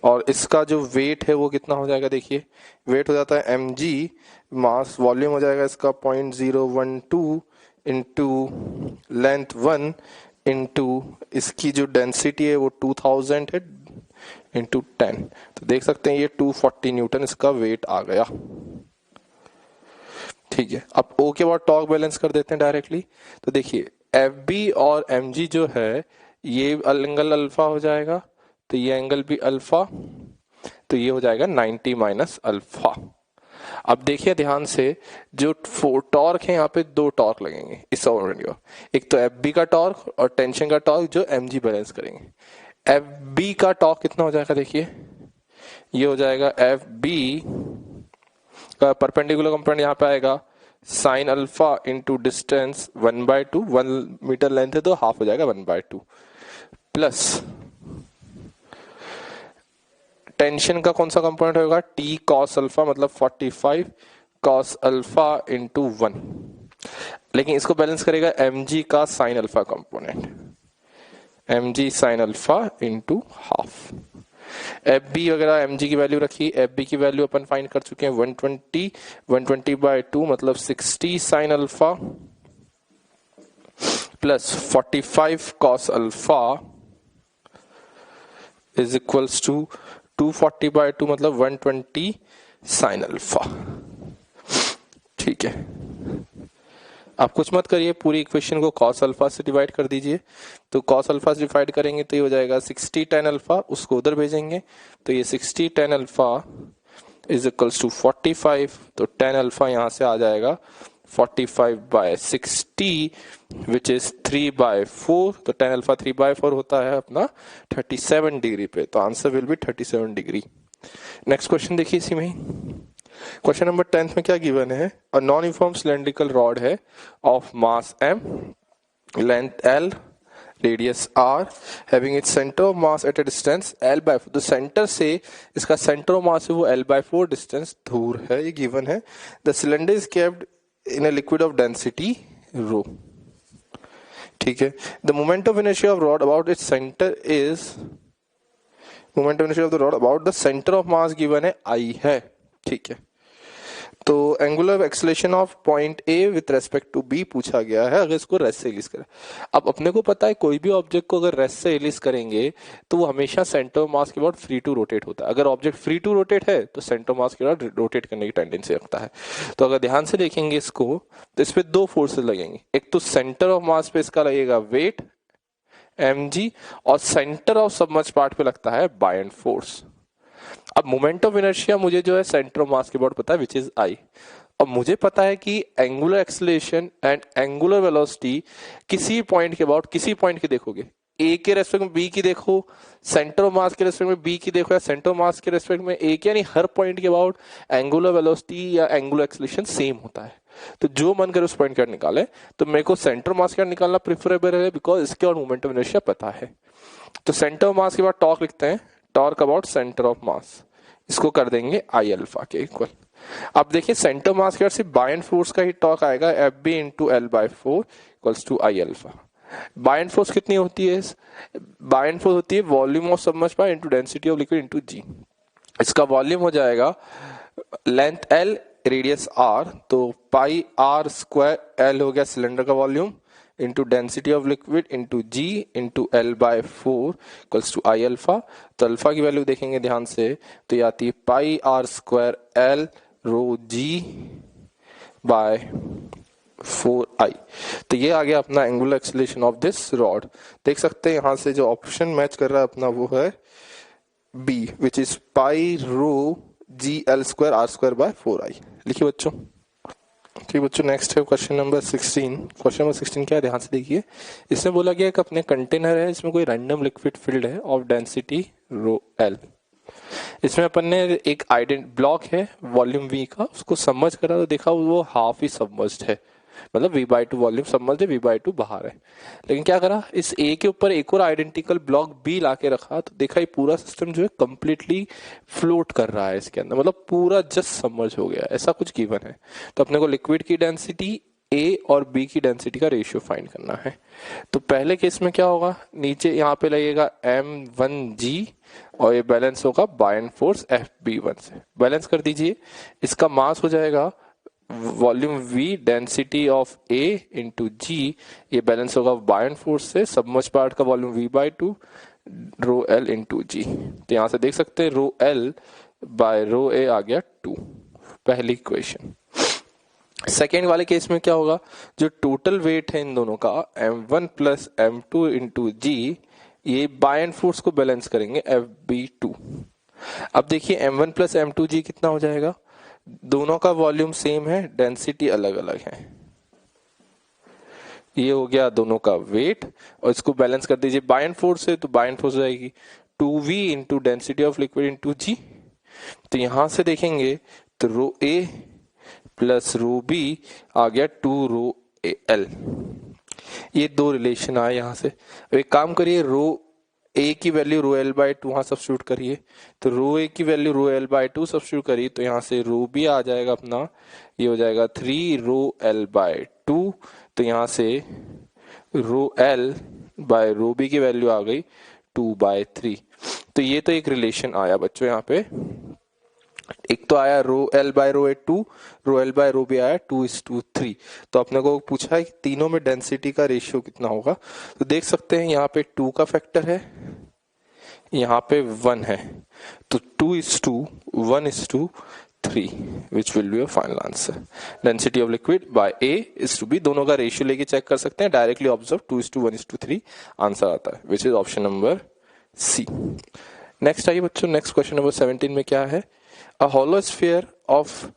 और इसका जो वेट है वो कितना हो जाएगा देखिए, वेट हो जाता है mg, मास वॉल्यूम हो जाएगा इसका 0.012 इंटू लेंथ 1 इंटू इसकी जो डेंसिटी है वो 2000 है इंटू 10। तो देख सकते हैं ये 240 न्यूटन इसका वेट आ गया। ठीक है, अब O के बाद टॉर्क बैलेंस कर देते हैं डायरेक्टली। तो देखिए FB और mg जो है ये एंगल अल्फा हो जाएगा, तो ये एंगल भी अल्फा, तो ये हो जाएगा 90 माइनस अल्फा। अब देखिए ध्यान से, जो टॉर्क है यहाँ पे दो टॉर्क लगेंगे इस ओरिएंट, एक तो FB का टॉर्क और टेंशन का टॉर्क जो mg बैलेंस करेंगे। FB का टॉर्क कितना हो जाएगा देखिए, ये हो जाएगा एफ बी का परपेंडिकुलर कंपोनेंट यहाँ पे आएगा sine alpha into distance 1/2, 1 metre length है तो हाफ हो जाएगा 1/2, प्लस टेंशन का कौन सा कंपोनेंट होगा, टी कॉस अल्फा, मतलब 45 कॉस अल्फा इंटू 1, लेकिन इसको बैलेंस करेगा एम जी का sine alpha component, M G sine alpha into half. F B वगैरह एम जी की वैल्यू रखी, एफ बी की वैल्यू अपन फाइंड कर चुके हैं 120, 120/2 मतलब 60 sine alpha plus 45 cos alpha is equals to 240/2 मतलब 120 साइन अल्फा। ठीक है, आप कुछ मत करिए, पूरी इक्वेशन को cos अल्फा से डिवाइड कर दीजिए। तो cos अल्फा से डिवाइड करेंगे तो ये हो जाएगा 60 tan अल्फा, उसको उधर भेजेंगे तो ये 60 tan alpha is equals to 45, तो tan अल्फा यहां से आ जाएगा 45/60 विच इज 3/4, तो tan अल्फा 3/4 होता है अपना 37 डिग्री पे, तो answer will be 37 degree. Next question देखिए इसी में, क्वेश्चन नंबर 10 में क्या गिवन है, a non uniform cylindrical rod है of mass m, length l, radius r, having its centre of mass at a distance l/4, तो सेंटर से इसका सेंटर ऑफ मास है वो l/4 डिस्टेंस दूर है, ये गिवन है। The cylinder is capped in a liquid of density rho. ठीक है, the moment of inertia of rod about its centre is, moment of inertia of the rod about the centre of mass given है I है। ठीक है, तो angular acceleration of point A with respect to B पूछा गया है, अगर इसको रेस्ट से रिलीज करें। अब अपने को पता है कोई भी ऑब्जेक्ट को अगर रेस्ट से रिलीज करेंगे तो वो हमेशा सेंटर ऑफ मास के बाद फ्री टू रोटेट होता है। अगर ऑब्जेक्ट फ्री टू रोटेट है तो सेंटर ऑफ मास के बाद रोटेट करने की टेंडेंसी रखता है। तो अगर ध्यान से देखेंगे इसको तो इस पे दो फोर्सेस लगेंगे, एक तो सेंटर ऑफ मास पे इसका लगेगा वेट mg और सेंटर ऑफ सबमर्ज पार्ट पे लगता है बायएंड फोर्स। अब मोमेंट ऑफ इनर्शिया मुझे जो है सेंटर ऑफ मास के अबाउट पता है विच इज I। अब मुझे पता है कि angular acceleration and angular velocity किसी पॉइंट के अबाउट, किसी पॉइंट के देखोगे, ए के रेस्पेक्ट में बी की देखो, सेंटर ऑफ मास के रेस्पेक्ट में बी की देखो, या सेंटर ऑफ मास के रेस्पेक्ट में ए की, यानी हर पॉइंट के अबाउट एंगुलर वेलोसिटी या एंगुलर एक्सेलरेशन सेम होता है। तो जो मन करे उस पॉइंट का निकाले, तो मेरे को सेंटर मास का निकालना प्रेफरेबल है बिकॉज इसके और मोमेंट ऑफ इनर्शिया पता है। तो सेंटर ऑफ मास के बाद टॉर्क लिखते हैं, टॉर्क अबाउट सेंटर ऑफ मास, इसको कर देंगे I अल्फा के इक्वल। अब देखिए सेंटर मास के बाद सिर्फ बायएंड फोर्स का ही टॉर्क आएगा, F B into l/4 equals to I alpha. Buoyant force कितनी होती है, बायएंड फोर्स होती है volume of submerged part into density of liquid into G. इसका वॉल्यूम हो जाएगा लेंथ l, रेडियस r, तो पाई r स्क्वायर l हो गया सिलेंडर का volume into density of liquid into G into l/4 equals to I alpha. तो अल्फा की वैल्यू देखेंगे ध्यान से तो ये आती है pi r square l rho G by 4I। तो ये आ गया अपना angular acceleration of this rod. देख सकते हैं यहां से जो ऑप्शन मैच कर रहा है अपना वो है B which is pi rho G L square R square by 4I। लिखिए बच्चों। ठीक बच्चों, नेक्स्ट है क्वेश्चन नंबर 16। क्वेश्चन नंबर 16 क्या है, ध्यान से देखिए। इसमें बोला गया कि अपने कंटेनर है, इसमें कोई रैंडम लिक्विड फील्ड है ऑफ डेंसिटी रो एल। इसमें अपन ने एक आइडेंट ब्लॉक है वॉल्यूम v का, उसको सबमर्ज करा तो देखा वो हाफ ही सबमर्ज्ड है, मतलब v/2 वॉल्यूम सबमर्ज्ड है, v/2 बाहर है। लेकिन क्या करा, इस a के ऊपर एक और आइडेंटिकल ब्लॉक b लाके रखा तो देखा ये पूरा सिस्टम जो है कंप्लीटली फ्लोट कर रहा है इसके अंदर, मतलब पूरा जस्ट सबमर्ज हो गया, ऐसा कुछ गिवन है। तो अपने को लिक्विड की डेंसिटी A और B की डेंसिटी का रेशियो फाइंड करना है। तो पहले केस में क्या होगा, नीचे यहाँ पे लगेगा m1g और ये बैलेंस होगा बायएंड फोर्स FB1 से। बैलेंस कर दीजिए, इसका मास हो जाएगा volume V density of A into G, ये बैलेंस होगा बायएंड फोर्स से, सबमर्ज पार्ट का volume V/2 rho L into G. तो यहाँ से देख सकते हैं rho L by rho A आ गया 2, पहली इक्वेशन। सेकेंड वाले केस में क्या होगा, जो टोटल वेट है इन दोनों का m1 plus m2 into G, ये बायएंड फोर्स को बैलेंस करेंगे FB2। अब देखिए m1 प्लस m2g कितना हो जाएगा, दोनों का वॉल्यूम सेम है, डेंसिटी अलग अलग है। ये हो गया दोनों का वेट और इसको बैलेंस कर दीजिए बायएंड फोर्स से, तो बायएंड फोर्स हो जाएगी 2v into density of liquid into G तो यहां से देखेंगे तो रो ए प्लस रो बी आ गया 2 रो एल। ये दो रिलेशन आए यहां से। अब एक काम करिए, रो ए की वैल्यू रो एल बाय 2 वहां सब्स्टिट्यूट करिए, तो रो ए की वैल्यू रो एल बाय 2 सब्स्टिट्यूट करिए, तो यहां से रो बी आ जाएगा अपना, ये हो जाएगा 3 रो एल बाय 2। तो यहां से rho L by rho B की वैल्यू आ गई 2/3। तो ये तो एक रिलेशन आया बच्चों यहाँ पे। एक तो आया rho L by rho A 2, rho L by rho B आया 2:3। तो अपने को पूछा है कि तीनों में डेंसिटी का रेशियो कितना होगा। तो देख सकते हैं यहाँ पे 2 का फैक्टर है, यहाँ पे 1 है, तो 2:1:3 which will be your final answer. Density of liquid by A is to B, दोनों का रेशियो लेके चेक कर सकते हैं, डायरेक्टली ऑब्जर्व 2:1:3 आंसर आता है, which is option number C. Next आइए बच्चों, नेक्स्ट क्वेश्चन नंबर 17 में क्या है, a hollow sphere of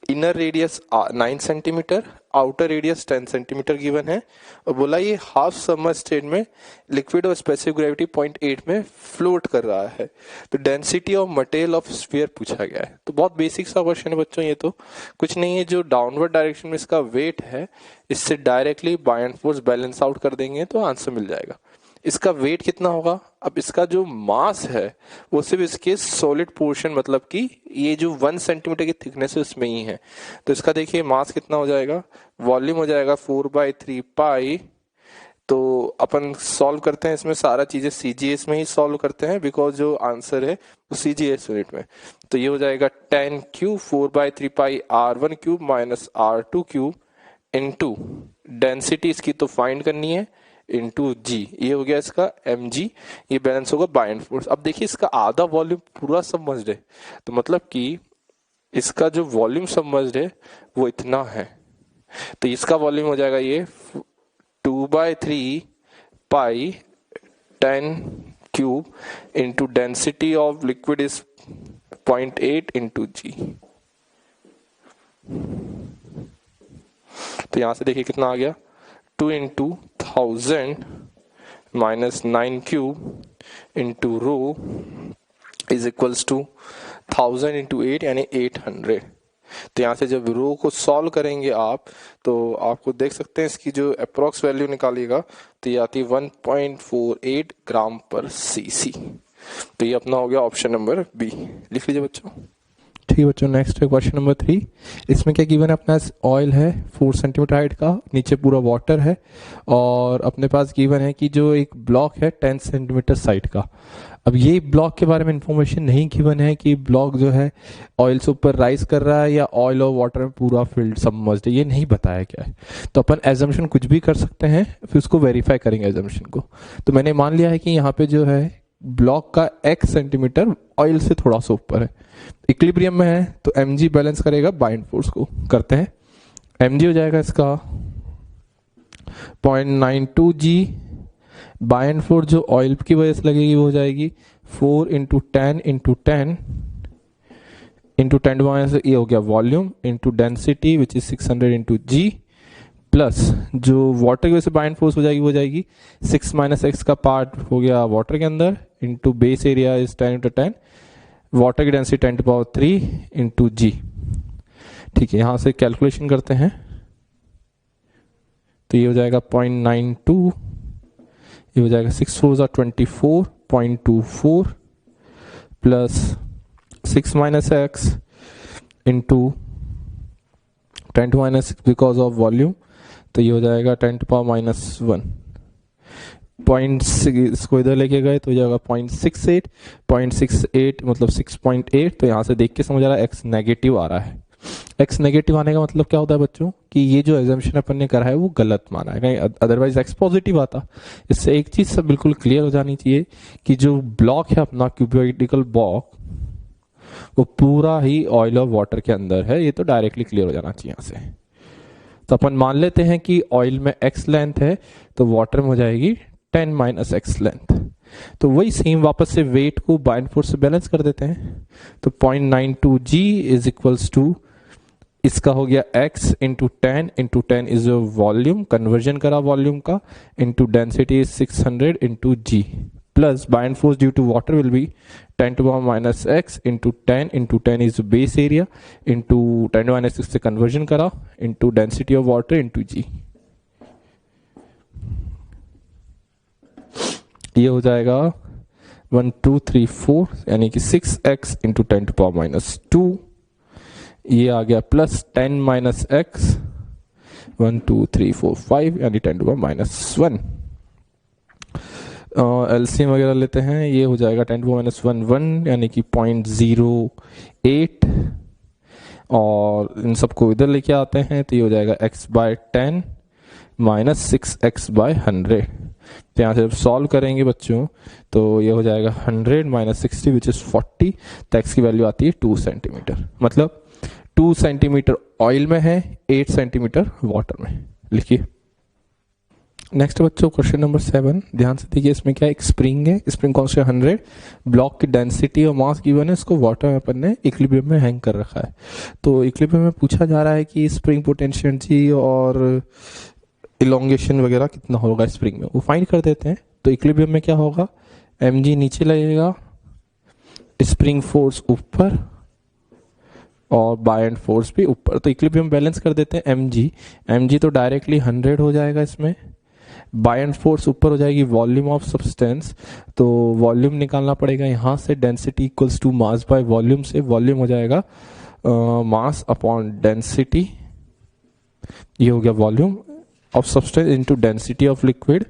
inner radius 9 centimetre, outer radius 10 centimetre given है, और बोला ये हाफ सबमर्ज्ड स्टेट में लिक्विड और स्पेसिफिक ग्रेविटी 0.8 में फ्लोट कर रहा है। तो density of material of sphere पूछा गया है। तो बहुत बेसिक सा क्वेश्चन है बच्चों, ये तो कुछ नहीं है, जो डाउनवर्ड डायरेक्शन में इसका वेट है इससे directly buoyant force balance out कर देंगे तो आंसर मिल जाएगा। इसका वेट कितना होगा, अब इसका जो मास है वो सिर्फ इसके सॉलिड पोर्शन, मतलब कि ये जो 1 सेंटीमीटर की थिकनेस है उसमें ही है। तो इसका देखिए मास कितना हो जाएगा, वॉल्यूम हो जाएगा 4/3 पाई। तो अपन सॉल्व करते हैं इसमें सारा चीजें सीजीएस में ही सॉल्व करते हैं, बिकॉज जो आंसर है वो सीजीएस यूनिट में। तो ये हो जाएगा 10 क्यूब 4/3 पाई R1 cube minus R2 cube into density इसकी तो फाइंड करनी है इंटू जी, ये हो गया इसका mg, ये बैलेंस होगा बाय एंड फोर्स। अब देखिए इसका आधा वॉल्यूम पूरा सबमर्ज्ड है, तो मतलब कि इसका जो वॉल्यूम सबमर्ज्ड है वो इतना है, तो इसका वॉल्यूम हो जाएगा ये 2/3 pi 10 cube into density of liquid is 0.8 into G. तो यहां से देखिए कितना आ गया, 2 into 1000 minus 9 cube into rho is equals to 1000 into 8 यानी 800। तो यहाँ से जब रो को सॉल्व करेंगे आप, तो आपको देख सकते हैं इसकी जो अप्रोक्स वैल्यू निकालिएगा तो ये आती है 1.48 ग्राम पर सीसी। तो ये अपना हो गया ऑप्शन नंबर बी, लिख लीजिए बच्चों। ठीक है बच्चों, नेक्स्ट है क्वेश्चन नंबर 3। इसमें क्या गिवन है, अपना ऑयल है 4 सेंटीमीटर हाइट का, नीचे पूरा वाटर है, और अपने पास गिवन है कि जो एक ब्लॉक है 10 सेंटीमीटर साइड का। अब ये ब्लॉक के बारे में इंफॉर्मेशन नहीं गिवन है कि ब्लॉक जो है ऑयल से ऊपर राइज कर रहा है या ऑयल और वाटर में पूरा फील्ड सबमर्ज्ड है, ये नहीं बताया क्या है। तो अपन एजम्पशन कुछ भी कर सकते हैं, फिर उसको वेरीफाई करेंगे एजम्पशन को। तो मैंने मान लिया है कि यहाँ पे जो है ब्लॉक का x सेंटीमीटर ऑयल से थोड़ा सा ऊपर है, इक्विलिब्रियम में है, तो mg बैलेंस करेगा बाइंड फोर्स को। करते हैं, mg हो जाएगा इसका 0.92 g, बाइंड फोर्स जो ऑयल की वजह से लगेगी वो हो जाएगी 4 इंटू 10 इंटू 10 इंटू 10 ये हो गया volume into density which is 600 into G, plus जो वाटर की वजह से बाइंड फोर्स हो जाएगी वो जाएगी 6 माइनस एक्स का पार्ट हो गया वाटर के अंदर into base area is 10 into 10, water की डेंसिटी 10⁻³ इंटू जी। ठीक है, यहां से कैलकुलेशन करते हैं, तो ये हो जाएगा 0.92, ये हो जाएगा 6 4 24.24 plus 6 minus x into 10⁻⁻6 because of volume, तो ये हो जाएगा 10⁻⁻1। 0.6 इसको इधर लेके गए तो हो जाएगा 0.68 मतलब 6.8। तो यहाँ से देख के समझ आ रहा है x नेगेटिव आ रहा है। x नेगेटिव आने का मतलब क्या होता है बच्चों, कि ये जो एजम्पशन अपन ने करा है वो गलत माना है, कहीं अदरवाइज x पॉजिटिव आता। इससे एक चीज सब बिल्कुल क्लियर हो जानी चाहिए कि जो ब्लॉक है अपना क्यूबोइडिकल ब्लॉक वो पूरा ही ऑयल और वाटर के अंदर है, ये तो डायरेक्टली क्लियर हो जाना चाहिए यहाँ से। तो अपन मान लेते हैं कि ऑयल में x लेंथ है तो वाटर में हो जाएगी 10 माइनस एक्स लेंथ। तो वही सेम वापस से वेट को बाइंड फोर्स से बैलेंस कर देते हैं, तो 0.92 g इज इक्वल्स टू इसका हो गया x into 10 is volume, conversion करा वॉल्यूम का, into density is 600 into G, plus buoyant force due to water will be 10 to the power minus x into 10 is base area into 10 to the minus 6 से कन्वर्जन करा into density of water into g। ये हो जाएगा 1 2 3 4 यानी कि 6x into 10 to power minus 2। ये आ गया प्लस 10 माइनस एक्स 1 2 3 4 5 यानी 10 टू पावर माइनस 1। एलसीएम वगैरह लेते हैं, ये हो जाएगा 10 टू पावर माइनस 1 1 यानी कि 0.08 और इन सबको इधर लेके आते हैं तो ये हो जाएगा x bye 10 minus 6x bye 100। तो यहाँ से जब सॉल्व करेंगे बच्चों तो ये हो जाएगा 100 माइनस 60 विच इज 40। तो x की वैल्यू आती है 2 सेंटीमीटर, मतलब 2 सेंटीमीटर ऑयल में है, 8 सेंटीमीटर वाटर में। लिखिए नेक्स्ट बच्चों क्वेश्चन नंबर 7, ध्यान से देखिए। इसमें क्या एक स्प्रिंग है, स्प्रिंग कॉन्स्टेंट 100, ब्लॉक की डेंसिटी और मास गिवन है, इसको वाटर में अपन ने इक्विलिब्रियम में हैंग कर रखा है। तो इक्विलिब्रियम में पूछा जा रहा है कि स्प्रिंग पोटेंशियल जी और इलोंगेशन वगैरह कितना होगा स्प्रिंग में, वो फाइंड कर देते हैं। तो इक्विलिब्रियम में क्या होगा, mg नीचे लगेगा, स्प्रिंग फोर्स ऊपर और बायएंड फोर्स भी ऊपर। तो इक्विलिब्रियम बैलेंस कर देते हैं mg तो डायरेक्टली 100 हो जाएगा इसमें, बायएंड फोर्स ऊपर हो जाएगी वॉल्यूम ऑफ सब्सटेंस, तो वॉल्यूम निकालना पड़ेगा यहाँ से, density equals to mass by volume से, वॉल्यूम हो जाएगा मास अपॉन डेंसिटी, ये हो गया volume of substance into density of liquid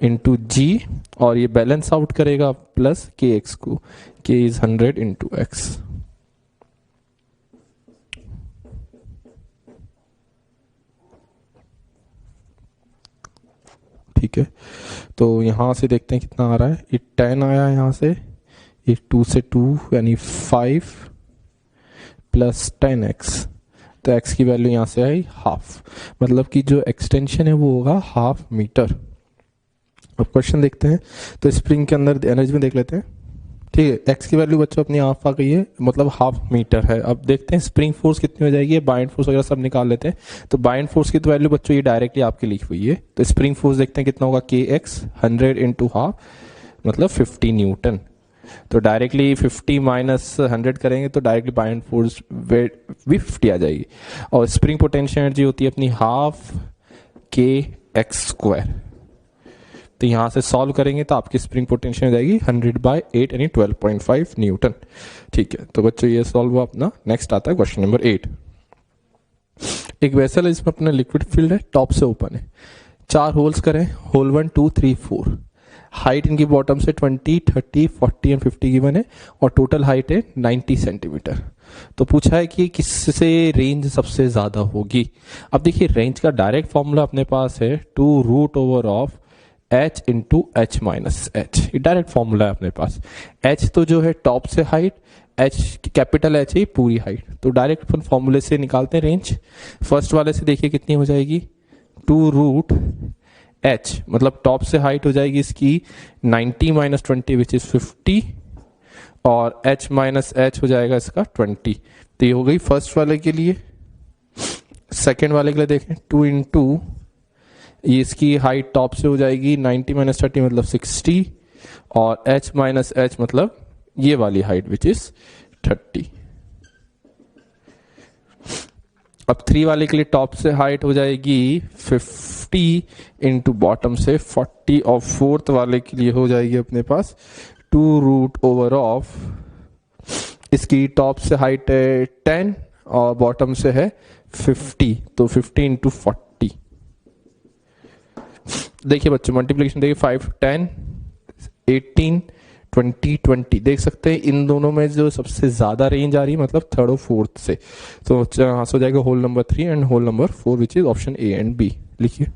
into g, और ये बैलेंस आउट करेगा प्लस के एक्स को, के इज 100 इंटू एक्स। ठीक है, तो यहां से देखते हैं कितना आ रहा है। ये 10 आया यहां से, ये 2 से 2 यानी 5 प्लस 10x, तो x की वैल्यू यहां से आई हाफ, मतलब कि जो एक्सटेंशन है वो होगा हाफ मीटर। अब क्वेश्चन देखते हैं, तो स्प्रिंग के अंदर एनर्जी में देख लेते हैं। ठीक है, x की वैल्यू बच्चों अपनी हाफ आ गई है, मतलब हाफ मीटर है। अब देखते हैं स्प्रिंग फोर्स कितनी हो जाएगी, बाइंड फोर्स वगैरह सब निकाल लेते हैं। तो बाइंड फोर्स की तो वैल्यू बच्चों ये डायरेक्टली आपकी लिखी हुई है, तो स्प्रिंग फोर्स देखते हैं कितना होगा, kx 100 इंटू हाफ मतलब 50 न्यूटन। तो डायरेक्टली 50 माइनस 100 करेंगे तो डायरेक्टली बाइंड फोर्स भी 50 आ जाएगी, और स्प्रिंग पोटेंशियल एनर्जी होती है अपनी हाफ के एक्स स्क्वायर। तो यहां से सॉल्व करेंगे तो आपकी स्प्रिंग पोटेंशियल हो जाएगी 100/8 यानी 12.5 न्यूटन। ठीक है, तो बच्चों ये सॉल्व हुआ अपना। नेक्स्ट आता है क्वेश्चन नंबर 8। एक वेसल है, इसमें अपना लिक्विड फील्ड है, टॉप से ओपन है, 4 होल्स करें, होल 1 2 3 4, हाइट इनकी बॉटम से 20 30 40 एंड 50 गिवन है, और टोटल हाइट है 90 सेंटीमीटर। तो पूछा है कि किससे रेंज सबसे ज्यादा होगी। अब देखिए रेंज का डायरेक्ट फॉर्मूला अपने पास है 2 root over of h into H minus H, ये डायरेक्ट फॉर्मूला है अपने पास। h तो जो है टॉप से हाइट, h कैपिटल h है पूरी हाइट, तो डायरेक्ट अपन फॉर्मूले से निकालते हैं रेंज। फर्स्ट वाले से देखिए कितनी हो जाएगी, 2 रूट h, मतलब टॉप से हाइट हो जाएगी इसकी 90 माइनस 20 विच इज 50, और h माइनस h हो जाएगा इसका 20। तो ये हो गई फर्स्ट वाले के लिए। सेकेंड वाले के लिए देखें, 2 इंटू ये इसकी हाइट टॉप से हो जाएगी 90 माइनस 30 मतलब 60, और h माइनस h मतलब ये वाली हाइट विच इज 30। अब 3 वाले के लिए टॉप से हाइट हो जाएगी 50 इंटू बॉटम से 40, और 4th वाले के लिए हो जाएगी अपने पास 2 रूट ओवर ऑफ, इसकी टॉप से हाइट है 10 और बॉटम से है 50, तो 50 इंटू 40। देखिए बच्चों मल्टीप्लिकेशन देखिए, 5 10 18 20 20, देख सकते हैं इन दोनों में जो सबसे ज्यादा रेंज आ रही है मतलब 3rd और 4th से। तो यहाँ से हो जाएगा hole number 3 and hole number 4 which is option A and B. लिखिए